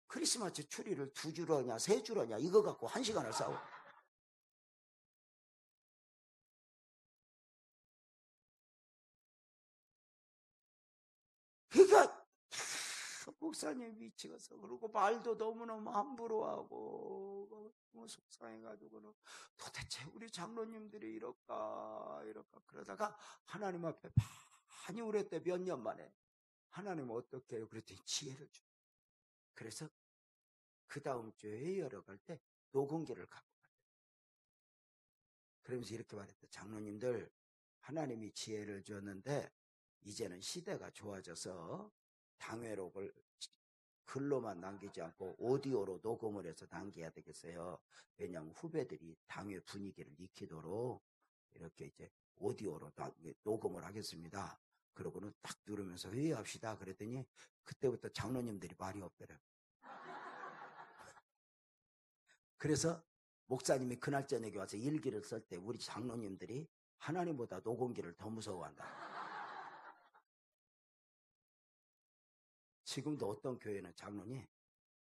크리스마스 추리를 2줄 하냐 3줄 하냐 이거 갖고 1시간을 싸워. 그러니까 목사님 미치겠어. 그리고 말도 너무너무 함부로 하고 뭐 속상해가지고는 도대체 우리 장로님들이 이럴까 그러다가 하나님 앞에 많이 울었대. 몇 년 만에. 하나님 어떻게 해요? 그랬더니 지혜를 줘. 그래서 그 다음 주에 회의하러 갈 때 녹음기를 갖고 갔대. 그러면서 이렇게 말했대. 장로님들 하나님이 지혜를 줬는데 이제는 시대가 좋아져서 당회록을 글로만 남기지 않고 오디오로 녹음을 해서 남겨야 되겠어요. 왜냐하면 후배들이 당회 분위기를 익히도록 이렇게 이제 오디오로 녹음을 하겠습니다. 그러고는 딱 누르면서 회의합시다. 그랬더니 그때부터 장로님들이 말이 없더래요. 그래서 목사님이 그날 저녁에 와서 일기를 쓸 때 우리 장로님들이 하나님보다 녹음기를 더 무서워한다. 지금도 어떤 교회는 장로님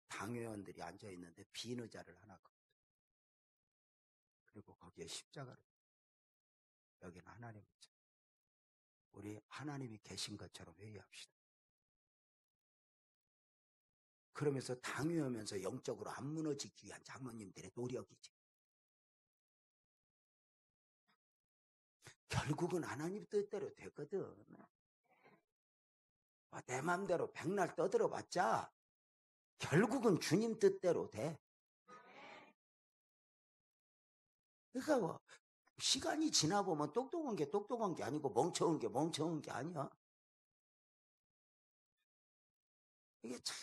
당회원들이 앉아있는데 빈 의자를 하나 거거든. 그리고 거기에 십자가를 여기는 하나님 의자. 우리 하나님이 계신 것처럼 회의합시다. 그러면서 당회하면서 영적으로 안 무너지기 위한 장로님들의 노력이지. 결국은 하나님 뜻대로 되거든. 내 맘대로 백날 떠들어봤자 결국은 주님 뜻대로 돼. 그러니까 뭐 시간이 지나보면 똑똑한 게 똑똑한 게 아니고 멍청한 게 멍청한 게 아니야. 이게 참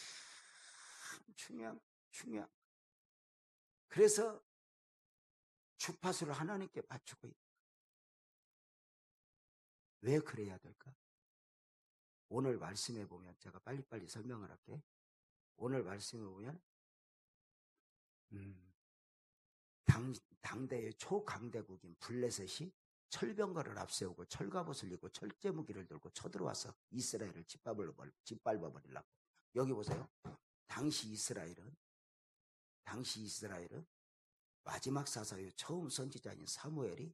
중요한. 그래서 주파수를 하나님께 맞추고 있다. 왜 그래야 될까? 오늘 말씀해 보면 제가 빨리빨리 설명을 할게. 오늘 말씀해 보면 당대의 초강대국인 블레셋이 철병거를 앞세우고 철갑옷을 입고 철제무기를 들고 쳐들어와서 이스라엘을 짓밟아버리려고. 여기 보세요. 당시 이스라엘은 마지막 사사의 처음 선지자인 사무엘이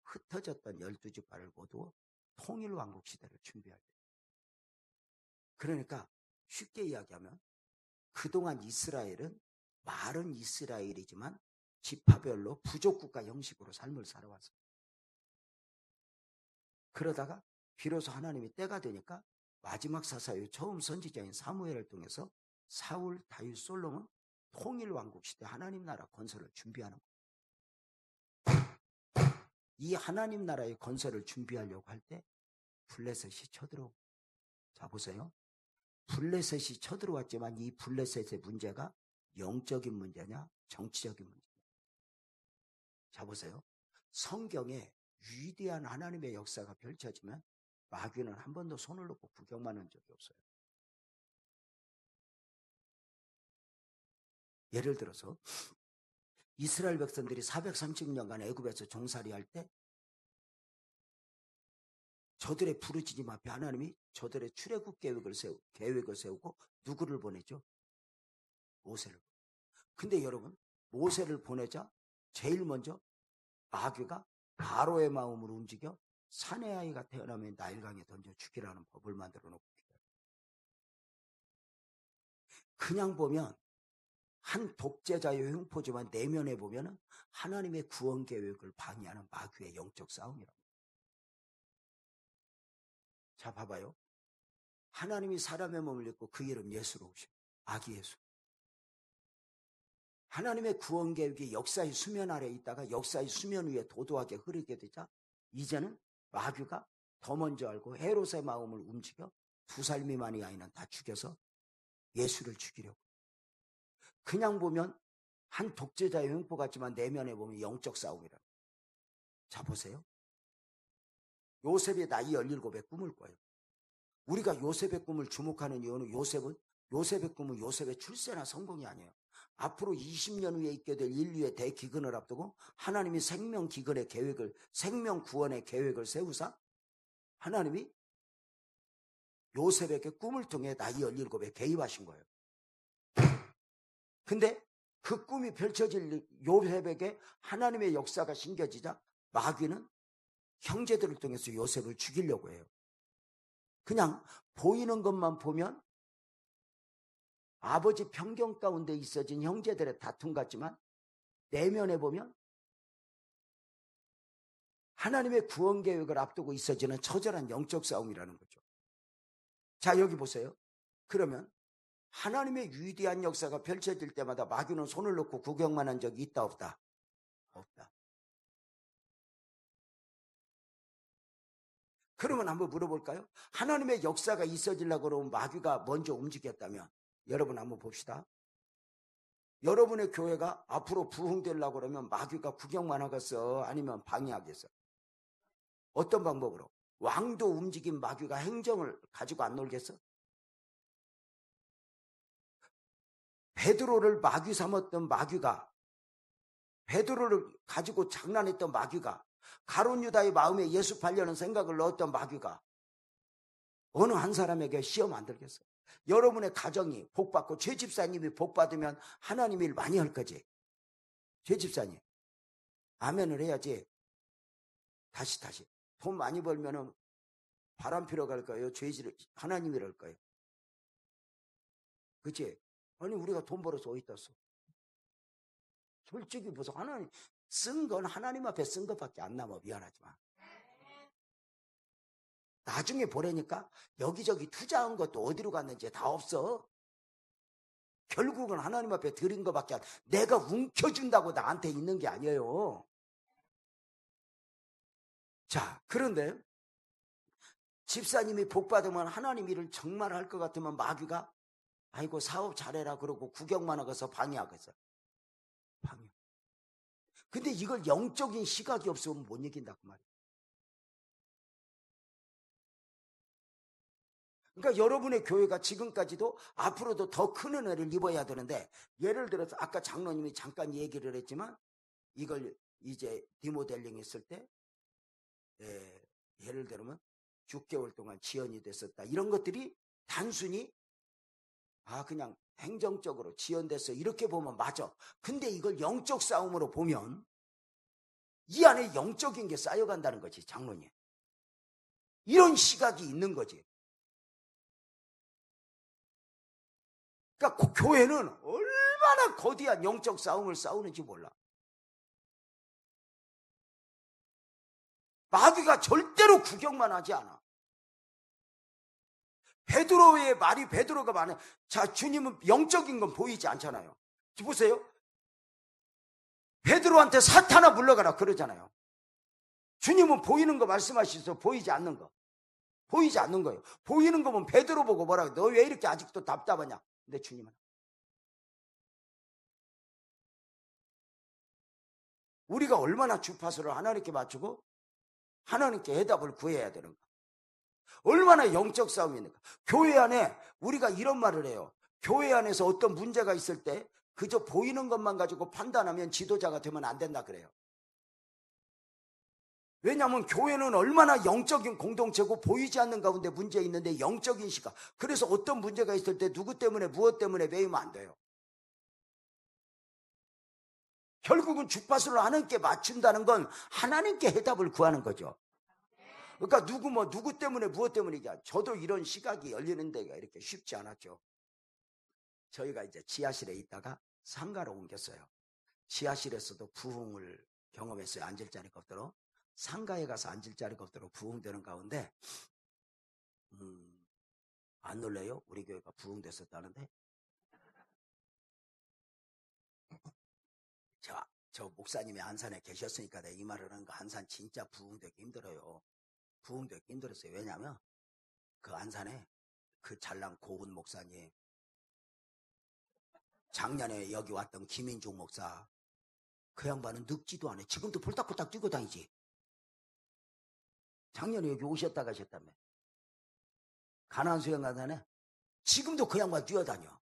흩어졌던 12지파를 모두 통일왕국 시대를 준비할 때. 그러니까 쉽게 이야기하면 그동안 이스라엘은 말은 이스라엘이지만 지파별로 부족국가 형식으로 삶을 살아왔어요. 그러다가 비로소 하나님이 때가 되니까 마지막 사사의 처음 선지자인 사무엘을 통해서 사울, 다윗, 솔로몬 통일 왕국 시대 하나님 나라 건설을 준비하는 거예요. 이 하나님 나라의 건설을 준비하려고 할 때 블레셋이 쳐들어오고, 자 보세요. 블레셋이 쳐들어왔지만 이 블레셋의 문제가 영적인 문제냐 정치적인 문제냐. 자 보세요. 성경에 위대한 하나님의 역사가 펼쳐지면 마귀는 한 번도 손을 놓고 구경만 한 적이 없어요. 예를 들어서 이스라엘 백성들이 430년간 애굽에서 종살이할 때 저들의 부르짖음 앞에 하나님이 저들의 출애굽 계획을 세우고 누구를 보내죠? 모세를. 근데 여러분, 모세를 보내자 제일 먼저 마귀가 바로의 마음으로 움직여 사내 아이가 태어나면 나일강에 던져 죽이라는 법을 만들어 놓고, 그냥 보면 한 독재자의 흉포지만 내면에 보면 하나님의 구원 계획을 방해하는 마귀의 영적 싸움이라고. 자 봐봐요. 하나님이 사람의 몸을 입고 그 이름 예수로 오셔. 아기 예수. 하나님의 구원 계획이 역사의 수면 아래에 있다가 역사의 수면 위에 도도하게 흐르게 되자 이제는 마귀가 더 먼저 알고 헤롯의 마음을 움직여 2살 미만의 아이는 다 죽여서 예수를 죽이려고. 그냥 보면 한 독재자의 횡포 같지만 내면에 보면 영적 싸움이라고. 자 보세요. 요셉이 나이 17에 꿈을 꿔요. 우리가 요셉의 꿈을 주목하는 이유는 요셉의 꿈은 요셉의 출세나 성공이 아니에요. 앞으로 20년 후에 있게 될 인류의 대기근을 앞두고 하나님이 생명 구원의 계획을 세우사 하나님이 요셉에게 꿈을 통해 나이 17에 개입하신 거예요. 근데 그 꿈이 펼쳐질 요셉에게 하나님의 역사가 신겨지자 마귀는 형제들을 통해서 요셉을 죽이려고 해요. 그냥 보이는 것만 보면 아버지 편견 가운데 있어진 형제들의 다툼 같지만 내면에 보면 하나님의 구원 계획을 앞두고 있어지는 처절한 영적 싸움이라는 거죠. 자 여기 보세요. 그러면 하나님의 위대한 역사가 펼쳐질 때마다 마귀는 손을 놓고 구경만 한 적이 있다 없다? 없다. 그러면 한번 물어볼까요? 하나님의 역사가 있어지려고 그러면 마귀가 먼저 움직였다면 여러분 한번 봅시다. 여러분의 교회가 앞으로 부흥되려고 그러면 마귀가 구경만 하겠어? 아니면 방해하겠어? 어떤 방법으로? 왕도 움직인 마귀가 행정을 가지고 안 놀겠어? 베드로를 마귀 삼았던 마귀가, 베드로를 가지고 장난했던 마귀가, 가룟 유다의 마음에 예수 팔려는 생각을 넣었던 마귀가 어느 한 사람에게 시험 안 들겠어? 여러분의 가정이 복받고 최 집사님이 복받으면 하나님 일 많이 할 거지. 최 집사님 아멘을 해야지. 다시 돈 많이 벌면은 바람 피러 갈 거예요? 하나님 일 할 거예요? 그치? 아니 우리가 돈 벌어서 어디다 써? 솔직히 무슨 하나님 쓴 건 하나님 앞에 쓴 것밖에 안 남아. 미안하지만 나중에 보라니까 여기저기 투자한 것도 어디로 갔는지 다 없어. 결국은 하나님 앞에 드린 것밖에 안, 내가 움켜준다고 나한테 있는 게 아니에요. 자, 그런데 집사님이 복받으면 하나님 일을 정말 할 것 같으면 마귀가 아이고 사업 잘해라 그러고 구경만 하고서 방해하겠어. 방해. 근데 이걸 영적인 시각이 없으면 못 이긴다 그 말이에요. 그러니까 여러분의 교회가 지금까지도 앞으로도 더 큰 은혜를 입어야 되는데, 예를 들어서 아까 장로님이 잠깐 얘기를 했지만 이걸 이제 디모델링 했을 때 예를 들면 6개월 동안 지연이 됐었다. 이런 것들이 단순히 그냥 행정적으로 지연됐어 이렇게 보면 맞아. 근데 이걸 영적 싸움으로 보면 이 안에 영적인 게 쌓여간다는 거지. 장로님 이런 시각이 있는 거지. 그러니까 교회는 얼마나 거대한 영적 싸움을 싸우는지 몰라. 마귀가 절대로 구경만 하지 않아. 베드로의 말이 베드로가 말해. 자, 주님은 영적인 건 보이지 않잖아요. 보세요. 베드로한테 사탄아 물러가라 그러잖아요. 주님은 보이는 거 말씀하시면서 보이지 않는 거. 보이지 않는 거예요. 보이는 거면 베드로 보고 뭐라고, 너 왜 이렇게 아직도 답답하냐? 근데 주님은 우리가 얼마나 주파수를 하나님께 맞추고 하나님께 해답을 구해야 되는가? 얼마나 영적 싸움이니까. 교회 안에 우리가 이런 말을 해요. 교회 안에서 어떤 문제가 있을 때 그저 보이는 것만 가지고 판단하면 지도자가 되면 안 된다 그래요. 왜냐하면 교회는 얼마나 영적인 공동체고 보이지 않는 가운데 문제 있는데 영적인 시각. 그래서 어떤 문제가 있을 때 누구 때문에 무엇 때문에 매이면 안 돼요. 결국은 주파수를 하나님께 맞춘다는 건 하나님께 해답을 구하는 거죠. 그러니까 누구 때문에 무엇 때문이냐. 저도 이런 시각이 열리는 데가 이렇게 쉽지 않았죠. 저희가 이제 지하실에 있다가 상가로 옮겼어요. 지하실에서도 부흥을 경험했어요. 앉을 자리가 없도록. 상가에 가서 앉을 자리가 없도록 부흥되는 가운데 안 놀래요? 우리 교회가 부흥됐었다는데. 저 목사님이 안산에 계셨으니까 내가 이 말을 하는 거. 안산 진짜 부흥되기 힘들어요. 부흥되기 힘들었어요. 왜냐하면 그 안산에 그 잘난 고은 목사님, 작년에 여기 왔던 김인중 목사, 그 양반은 늙지도 않아. 지금도 폴딱폴딱 뛰고 다니지. 작년에 여기 오셨다 가셨다며. 가나안 수영관단에 지금도 그 양반 뛰어다녀.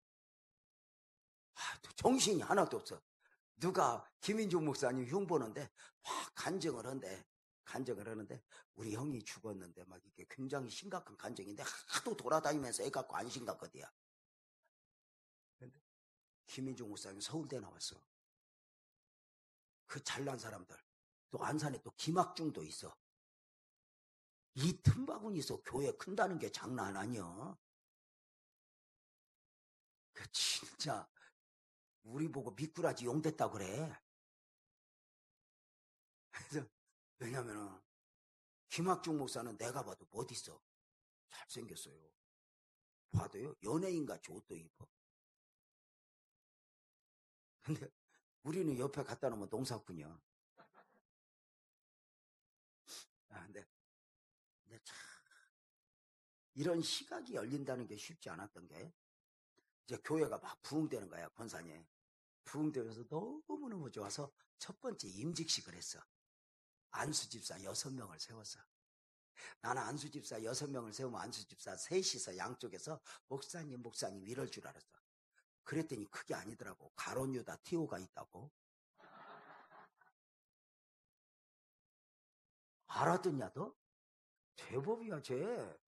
정신이 하나도 없어. 누가 김인중 목사님 흉 보는데 막 간증을 하는데 우리 형이 죽었는데 막 이게 굉장히 심각한 간증인데 하도 돌아다니면서 애 갖고 안 심각하대야. 근데 김인중 목사님 서울대 나왔어. 그 잘난 사람들. 또 안산에 또 김학중도 있어. 이 틈바구니에서 교회 큰다는 게 장난 아니야. 그 진짜 우리 보고 미꾸라지 용됐다 그래. 그래서 왜냐면은 김학중 목사는 내가 봐도 못 있어. 잘생겼어요. 봐도요 연예인같이 옷도 입어. 근데 우리는 옆에 갖다 놓으면 농사꾼이야. 근데 참 이런 시각이 열린다는 게 쉽지 않았던 게 이제 교회가 막 부흥되는 거야. 권산에 부흥되면서 너무너무 좋아서 첫 번째 임직식을 했어. 안수집사 6명을 세웠어. 나는 안수집사 6명을 세우면 안수집사 셋이서 양쪽에서 목사님 이럴 줄 알았어. 그랬더니 그게 아니더라고. 가론유다 티오가 있다고. 알아듣냐 너? 제법이야 쟤.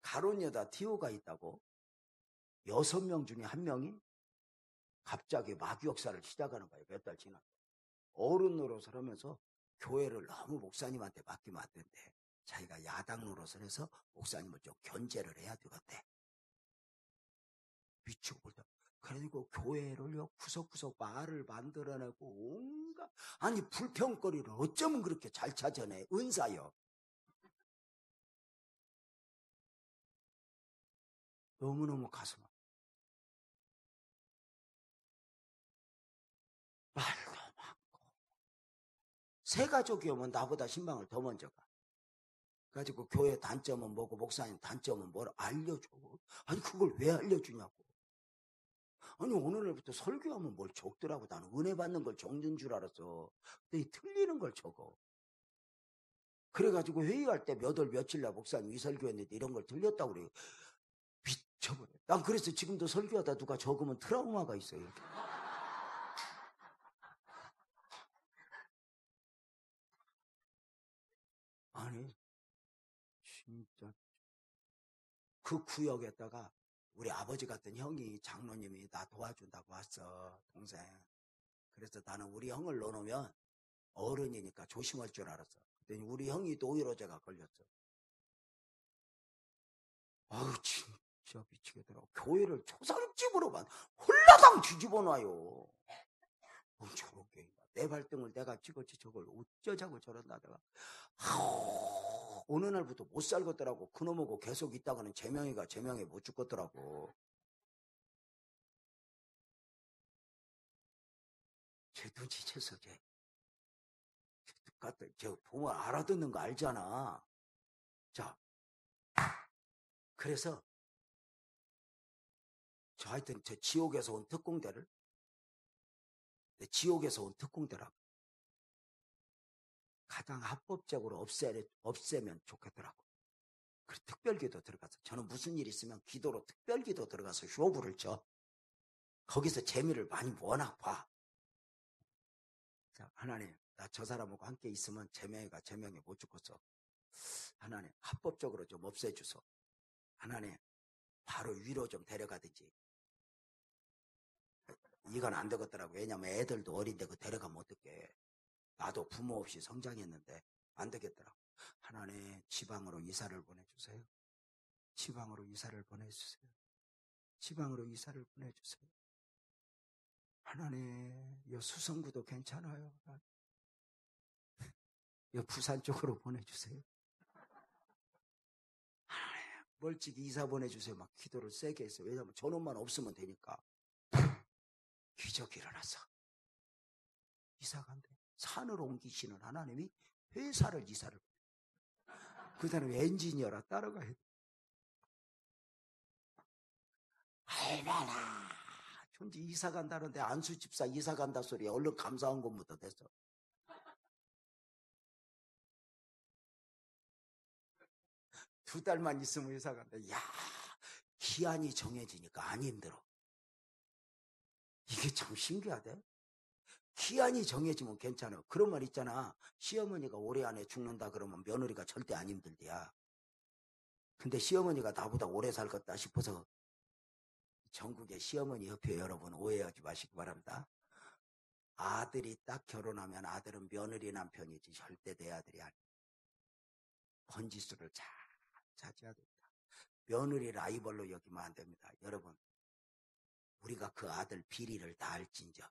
가론유다 티오가 있다고. 6명 중에 1명이 갑자기 마귀 역사를 시작하는 거예요. 몇 달 지나서. 어른 노릇을 하면서 교회를 너무 목사님한테 맡기면 안 된대. 자기가 야당 노릇을 해서 목사님을 좀 견제를 해야 되겠대. 미치고 볼다. 그리고 교회를요 구석구석 말을 만들어내고 온갖 아니 불평거리를 어쩌면 그렇게 잘 찾아내. 은사요. 너무너무 가슴 아파. 말도 많고 새 가족이 오면 나보다 신방을 더 먼저 가. 가지고 교회 단점은 뭐고 목사님 단점은 뭐라 알려줘. 아니 그걸 왜 알려주냐고. 아니 오늘부터 설교하면 뭘 적더라고. 나는 은혜 받는 걸 적는 줄 알았어. 근데 틀리는 걸 적어. 그래가지고 회의할 때 몇 월 며칠 날 목사님 이 설교했는데 이런 걸 틀렸다고 그래요. 미쳐버려. 난 그래서 지금도 설교하다 누가 적으면 트라우마가 있어요. 이렇게. 아니 진짜 그 구역에다가 우리 아버지 같은 형이 장로님이 나 도와준다고 왔어. 동생. 그래서 나는 우리 형을 넣어놓으면 어른이니까 조심할 줄 알았어. 그랬더니 우리 형이 노이로제가 걸렸어. 아우 진짜 미치겠더라고. 교회를 초상집으로만 홀라당 뒤집어 놔요. 저런 게 내 발등을 내가 찍었지 저걸 어쩌자고 저런다 내가. 어느 날부터 못 살겠더라고. 그놈하고 계속 있다가는 제명이가 제명에 못 죽겠더라고. 쟤 눈치챘어 쟤. 저 보면 알아듣는 거 알잖아. 자, 그래서 저 하여튼 저 지옥에서 온 특공대를 지옥에서 온 특공대라고 가장 합법적으로 없애면 좋겠더라고. 그리고 특별기도 들어가서 저는 무슨 일 있으면 기도로 특별기도 들어가서 쇼부를 쳐. 거기서 재미를 많이 워낙 봐. 자, 하나님 나 저 사람하고 함께 있으면 제명이가 제명에 못 죽겠어. 하나님 합법적으로 좀 없애주소. 하나님 바로 위로 좀 데려가든지. 이건 안 되겠더라고. 왜냐면 애들도 어린데 그 데려가면 어떡해. 나도 부모 없이 성장했는데 안 되겠더라고. 하나님 지방으로 이사를 보내주세요. 지방으로 이사를 보내주세요. 지방으로 이사를 보내주세요. 하나님 이 수성구도 괜찮아요. 이 부산 쪽으로 보내주세요. 하나님 멀찍이 이사 보내주세요. 막 기도를 세게 했어요. 왜냐면 저놈만 없으면 되니까. 기적이 일어났어. 이사 간대. 산으로 옮기시는 하나님이 회사를 이사를. 그 사람이 엔지니어라 따라가야 돼. 얼마나 존재 이사 간다는데 안수 집사 이사 간다 소리야. 얼른 감사한 것부터 됐어. 두 달만 있으면 이사 간다. 야, 기한이 정해지니까 안 힘들어. 이게 참 신기하대. 기한이 정해지면 괜찮아. 그런 말 있잖아. 시어머니가 올해 안에 죽는다 그러면 며느리가 절대 안 힘들대야. 근데 시어머니가 나보다 오래 살겠다 싶어서 전국의 시어머니 협회 여러분 오해하지 마시기 바랍니다. 아들이 딱 결혼하면 아들은 며느리 남편이지 절대 내 아들이 아니야. 번지수를 잘 차지해야 됩니다. 며느리 라이벌로 여기면 안 됩니다. 여러분 우리가 그 아들 비리를 다 알진저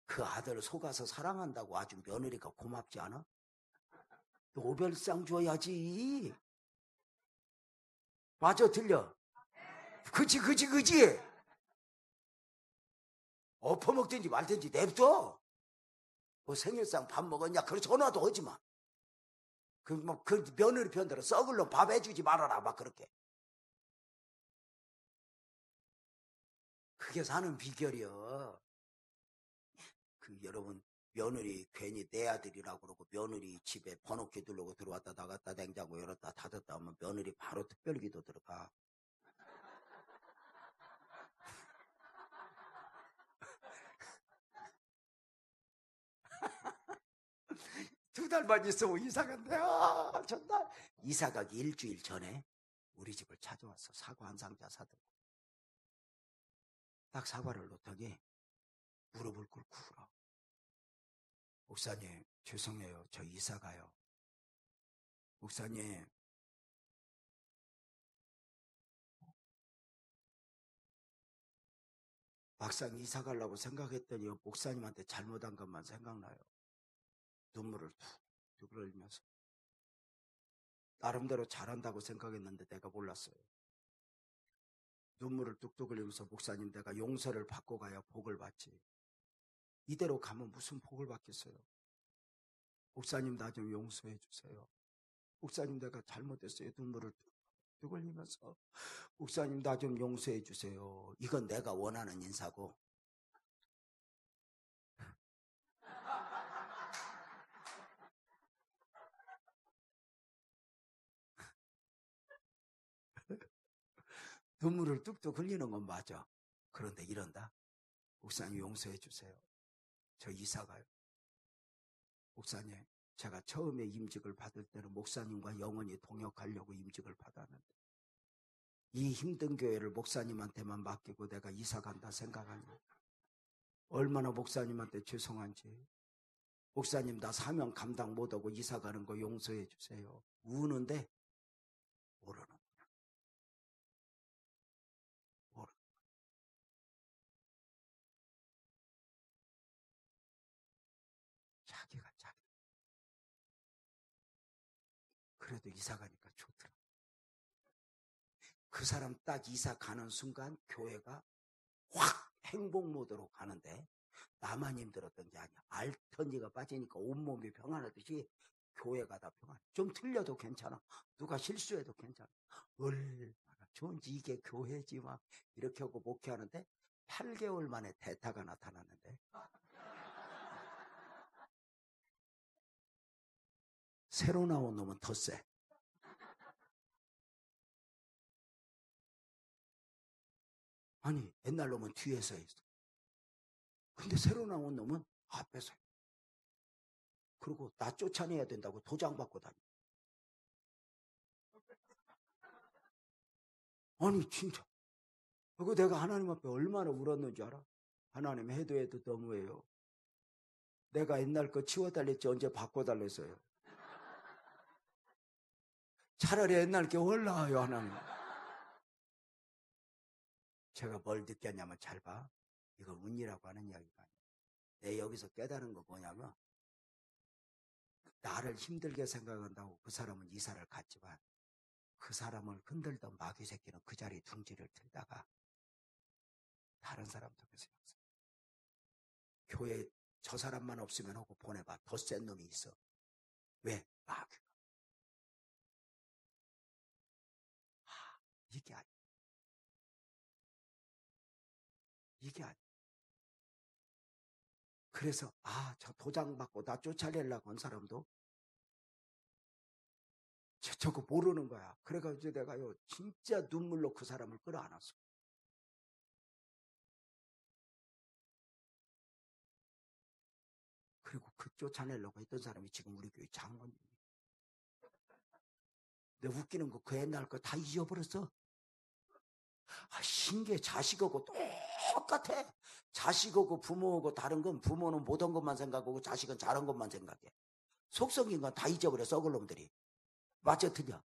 그 아들 속아서 사랑한다고 아주 며느리가 고맙지 않아? 노벨상 줘야지. 맞아 들려? 그치 엎어먹든지 말든지 냅둬. 뭐 생일상 밥 먹었냐? 그래 전화도 하지 마. 그 며느리 편대로 썩을 놈 밥 해주지 말아라 막 그렇게. 그게 사는 비결이여. 그 여러분 며느리 괜히 내 아들이라고 그러고 며느리 집에 번호키 두르고 들어왔다 나갔다 냉장고 열었다 닫았다 하면 며느리 바로 특별기도 들어가. 두 달만 있으면 이사 간대. 전날 이사 가기 일주일 전에 우리 집을 찾아왔어. 사과 한 상자 사들고. 딱 사과를 놓더니 무릎을 꿇고 울어. 목사님 죄송해요. 저 이사 가요. 목사님 막상 이사 가려고 생각했더니 목사님한테 잘못한 것만 생각나요. 눈물을 툭 흘리면서. 나름대로 잘한다고 생각했는데 내가 몰랐어요. 눈물을 뚝뚝 흘리면서 목사님 내가 용서를 받고 가야 복을 받지. 이대로 가면 무슨 복을 받겠어요. 목사님 나 좀 용서해 주세요. 목사님 내가 잘못했어요. 눈물을 뚝뚝 흘리면서 목사님 나 좀 용서해 주세요. 이건 내가 원하는 인사고. 눈물을 뚝뚝 흘리는 건 맞아. 그런데 이런다. 목사님 용서해 주세요. 저 이사가요. 목사님 제가 처음에 임직을 받을 때는 목사님과 영원히 동역하려고 임직을 받았는데 이 힘든 교회를 목사님한테만 맡기고 내가 이사 간다 생각하니 얼마나 목사님한테 죄송한지. 목사님 나 사명 감당 못하고 이사 가는 거 용서해 주세요. 우는데 모르는 그래도 이사 가니까 좋더라. 그 사람 딱 이사 가는 순간 교회가 확 행복 모드로 가는데 나만 힘들었던 게 아니야. 알턴니가 빠지니까 온몸이 평안하듯이 교회가 다 평안해. 좀 틀려도 괜찮아. 누가 실수해도 괜찮아. 얼마나 좋은지 이게 교회지 막 이렇게 하고 목회하는데 8개월 만에 대타가 나타났는데 새로 나온 놈은 더 세. 아니 옛날 놈은 뒤에서 있어. 근데 새로 나온 놈은 앞에서. 그리고 나 쫓아내야 된다고 도장 받고 다니. 아니 진짜. 그거 내가 하나님 앞에 얼마나 울었는지 알아? 하나님 해도 너무해요. 내가 옛날 거 치워달랬지 언제 바꿔달랬어요. 차라리 옛날 게 올라와요 하나님. 제가 뭘 느꼈냐면 잘 봐. 이거 운이라고 하는 이야기가 아니야. 내 여기서 깨달은 거 뭐냐면 나를 힘들게 생각한다고 그 사람은 이사를 갔지만 그 사람을 흔들던 마귀 새끼는 그 자리에 둥지를 들다가 다른 사람 속에서 역사. 교회 저 사람만 없으면 하고 보내봐. 더 센 놈이 있어. 왜? 마귀가. 이게 아니야. 이게 아니야. 그래서 저 도장 받고 나 쫓아내려고 한 사람도 저거 모르는 거야. 그래가지고 내가요 진짜 눈물로 그 사람을 끌어안았어. 그리고 그 쫓아내려고 했던 사람이 지금 우리 교회 장로님이에요. 근데 웃기는 거 그 옛날 거 다 잊어버렸어. 신기해. 자식하고 똑같아. 자식하고 부모하고 다른 건 부모는 못한 것만 생각하고 자식은 잘한 것만 생각해. 속성인 건 다 잊어버려. 썩을 놈들이. 맞지 틀려?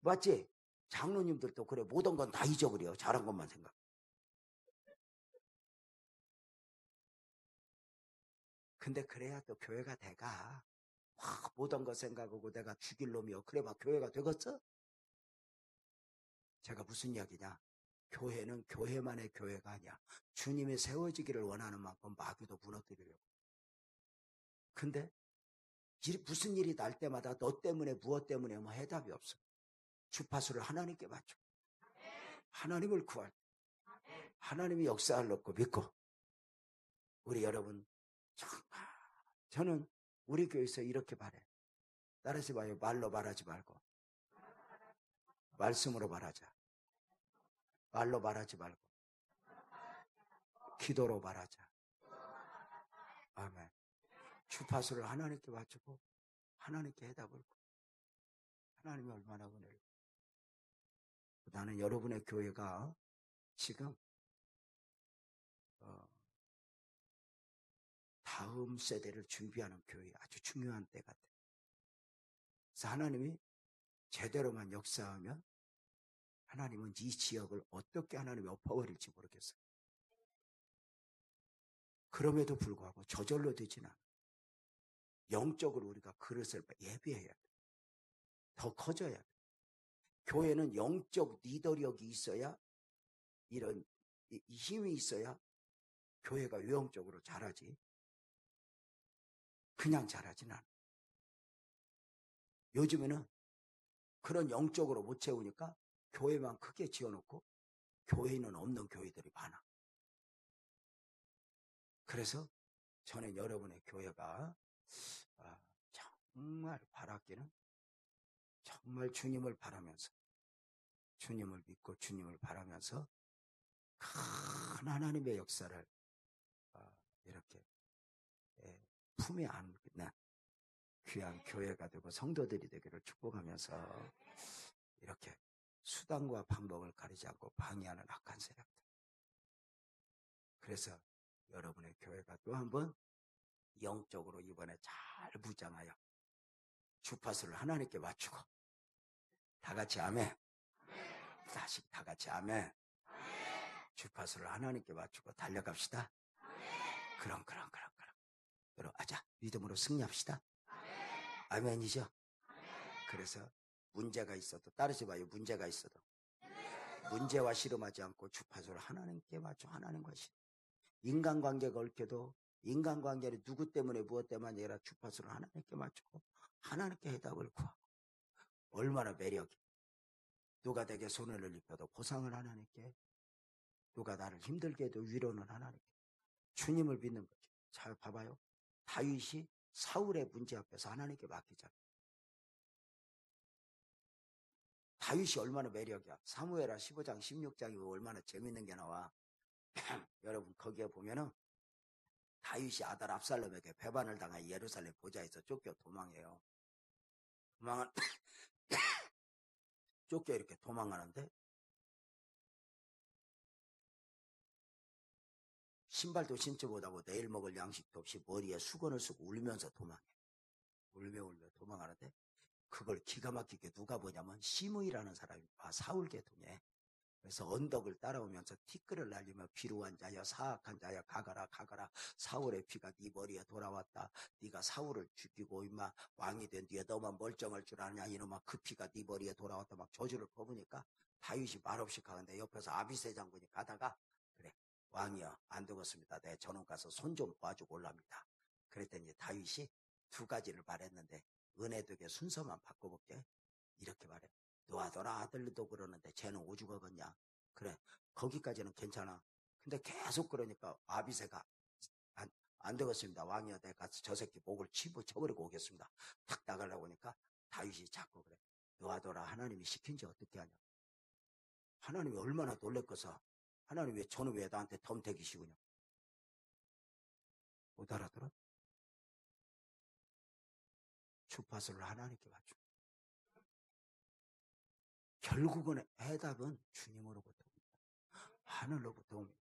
맞지? 장로님들도 그래. 못한 건 다 잊어버려. 잘한 것만 생각. 근데 그래야 또 교회가 돼가. 못한 거 생각하고 내가 죽일 놈이요. 그래 봐 교회가 되겠어? 제가 무슨 이야기냐? 교회는 교회만의 교회가 아니야. 주님이 세워지기를 원하는 만큼 마귀도 무너뜨리려고. 근데 무슨 일이 날 때마다 너 때문에 무엇 때문에 뭐 해답이 없어. 주파수를 하나님께 맞춰. 하나님을 구할 때 하나님이 역사를 넣고 믿고 우리 여러분 정말 저는 우리 교회에서 이렇게 바래. 따라서 봐요. 말로 말하지 말고 말씀으로 말하자. 말로 말하지 말고 기도로 말하자. 아멘. 주파수를 하나님께 맞추고 하나님께 해답을 고 하나님이 얼마나 은혜를. 나는 여러분의 교회가 지금 다음 세대를 준비하는 교회 아주 중요한 때 같아요. 그래서 하나님이 제대로만 역사하면 하나님은 이 지역을 어떻게 하나님이 엎어버릴지 모르겠어요. 그럼에도 불구하고 저절로 되지는 않아요. 영적으로 우리가 그릇을 예비해야 돼요. 더 커져야 돼요. 교회는 영적 리더력이 있어야 이런 힘이 있어야 교회가 외형적으로 자라지 그냥 자라지는 않아요. 요즘에는 그런 영적으로 못 채우니까 교회만 크게 지어놓고 교회는 없는 교회들이 많아. 그래서 저는 여러분의 교회가 정말 바라기는 정말 주님을 바라면서 주님을 믿고 주님을 바라면서 큰 하나님의 역사를 이렇게 품에 안는 귀한 교회가 되고 성도들이 되기를 축복하면서 이렇게 수단과 방법을 가리지 않고 방해하는 악한 세력들. 그래서 여러분의 교회가 또 한번 영적으로 이번에 잘 무장하여 주파수를 하나님께 맞추고 다 같이 아멘. 다시 다 같이 아멘. 주파수를 하나님께 맞추고 달려갑시다. 그럼. 여러분, 아자 믿음으로 승리합시다. 아멘이죠? 그래서 문제가 있어도 따르지 마요. 문제가 있어도 문제와 씨름하지 않고 주파수를 하나님께 맞춰 하나님과 씨름. 인간관계가 얽혀도 인간관계는 누구 때문에 무엇 때문에 아니라 주파수를 하나님께 맞추고 하나님께 해답을 구하고 얼마나 매력이. 누가 내게 손해를 입혀도 보상을 하나님께, 누가 나를 힘들게 해도 위로는 하나님께. 주님을 믿는 거죠. 잘 봐봐요. 다윗이 사울의 문제 앞에서 하나님께 맡기잖아요. 다윗이 얼마나 매력이야. 사무엘하 15장 16장이 얼마나 재밌는 게 나와. 여러분 거기에 보면은 다윗이 아들 압살롬에게 배반을 당해 예루살렘 보좌에서 쫓겨 도망해요. 쫓겨 이렇게 도망하는데 신발도 신지 못하고 내일 먹을 양식도 없이 머리에 수건을 쓰고 울면서 도망해. 울며 도망하는데 그걸 기가 막히게 누가 보냐면 시므이라는 사람이 사울 계통에. 그래서 언덕을 따라오면서 티끌을 날리며 비루한 자여 사악한 자여 가거라 가거라 사울의 피가 네 머리에 돌아왔다. 네가 사울을 죽이고 임마 왕이 된 뒤에 너만 멀쩡할 줄 아냐 이놈아 그 피가 네 머리에 돌아왔다. 막 저주를 퍼부니까 다윗이 말없이 가는데 옆에서 아비새 장군이 가다가 그래 왕이여 안 되겠습니다. 내 저놈 가서 손 좀 봐주고 올랍니다. 그랬더니 다윗이 두 가지를 말했는데 은혜 되게 순서만 바꿔볼게. 이렇게 말해. 놓아둬라 아들도 그러는데 쟤는 오죽하겠냐. 그래 거기까지는 괜찮아. 근데 계속 그러니까 아비새가 안 되겠습니다. 왕이여 내가 가서 저 새끼 목을 쳐버리고 오겠습니다. 탁 나가려고 하니까 다윗이 자꾸 그래. 놓아둬라 하나님이 시킨지 어떻게 하냐. 하나님이 얼마나 놀랬겠어. 하나님 왜 저는 왜 나한테 덤태기 씌우냐. 못 알아들어? 주파수를 하나님께 맞춰. 결국은 해답은 주님으로부터 옵니다. 하늘로부터 옵니다.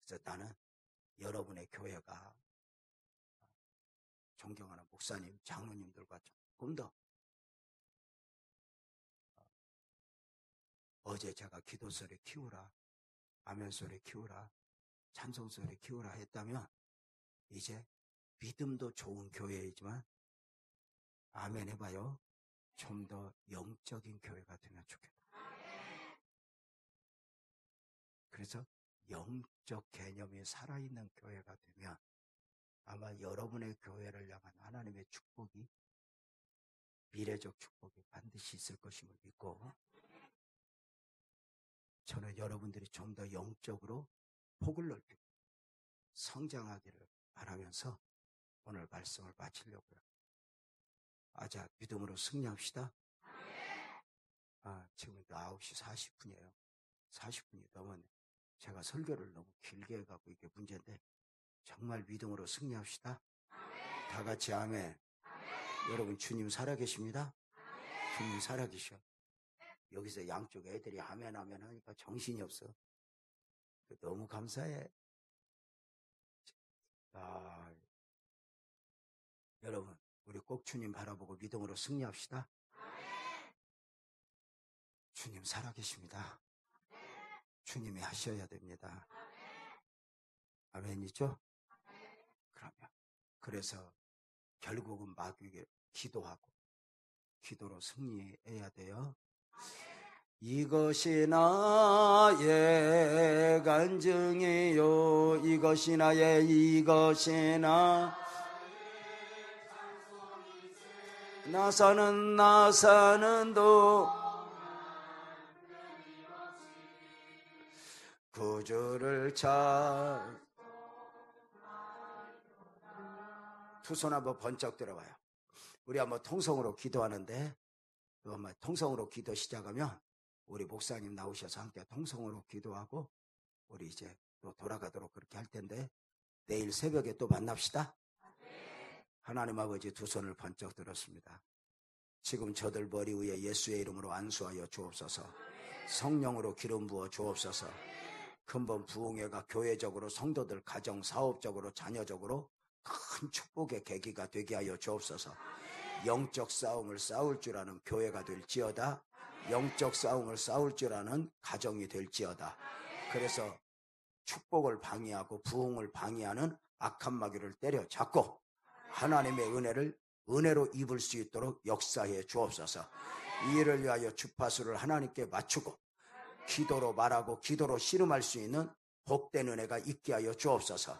그래서 나는 여러분의 교회가 존경하는 목사님, 장로님들과 조금 더 어제 제가 기도 소리 키우라, 아멘 소리 키우라, 찬송 소리 키우라 했다면 이제 믿음도 좋은 교회이지만 아멘 해봐요. 좀 더 영적인 교회가 되면 좋겠다. 그래서 영적 개념이 살아있는 교회가 되면 아마 여러분의 교회를 향한 하나님의 축복이 미래적 축복이 반드시 있을 것임을 믿고 저는 여러분들이 좀 더 영적으로 폭을 넓히고 성장하기를 바라면서 오늘 말씀을 마치려고요. 자, 믿음으로 승리합시다. 지금 9시 40분이에요. 40분이 넘었네. 제가 설교를 너무 길게 해갖고 이게 문제인데 정말 믿음으로 승리합시다. 다 같이 아멘. 여러분 주님 살아계십니다. 주님 살아계셔. 여기서 양쪽 애들이 아멘 아멘 하니까 정신이 없어. 너무 감사해. 여러분 우리 꼭 주님 바라보고 믿음으로 승리합시다. 주님 살아계십니다. 주님이 하셔야 됩니다. 아멘이죠? 그러면 그래서 결국은 마귀에게 기도하고 기도로 승리해야 돼요. 이것이 나의 간증이요 이것이 나의 나 사는 도 구주를 두 손 한번 번쩍 들어봐요. 우리 한번 통성으로 기도하는데 또 한번 통성으로 기도 시작하면 우리 목사님 나오셔서 함께 통성으로 기도하고 우리 이제 또 돌아가도록 그렇게 할 텐데 내일 새벽에 또 만납시다. 하나님 아버지 두 손을 번쩍 들었습니다. 지금 저들 머리 위에 예수의 이름으로 안수하여 주옵소서. 성령으로 기름 부어 주옵소서. 근본 부흥회가 교회적으로 성도들 가정 사업적으로 자녀적으로 큰 축복의 계기가 되게 하여 주옵소서. 영적 싸움을 싸울 줄 아는 교회가 될지어다. 영적 싸움을 싸울 줄 아는 가정이 될지어다. 그래서 축복을 방해하고 부흥을 방해하는 악한 마귀를 때려잡고 하나님의 은혜를 은혜로 입을 수 있도록 역사해 주옵소서. 이 일을 위하여 주파수를 하나님께 맞추고 기도로 말하고 기도로 씨름할 수 있는 복된 은혜가 있게 하여 주옵소서.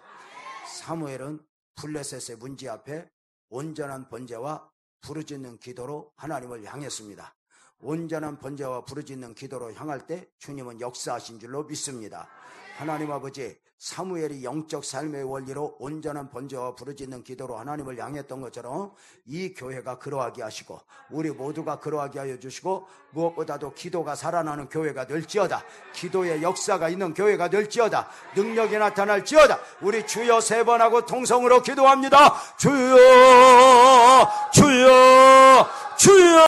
사무엘은 블레셋의 문제 앞에 온전한 번제와 부르짖는 기도로 하나님을 향했습니다. 온전한 번제와 부르짖는 기도로 향할 때 주님은 역사하신 줄로 믿습니다. 하나님 아버지, 사무엘이 영적 삶의 원리로 온전한 번제와 부르짖는 기도로 하나님을 향했던 것처럼 이 교회가 그러하게 하시고 우리 모두가 그러하게 하여 주시고 무엇보다도 기도가 살아나는 교회가 될지어다. 기도의 역사가 있는 교회가 될지어다. 능력이 나타날지어다. 우리 주여 3번 하고 통성으로 기도합니다. 주여 주여 주여.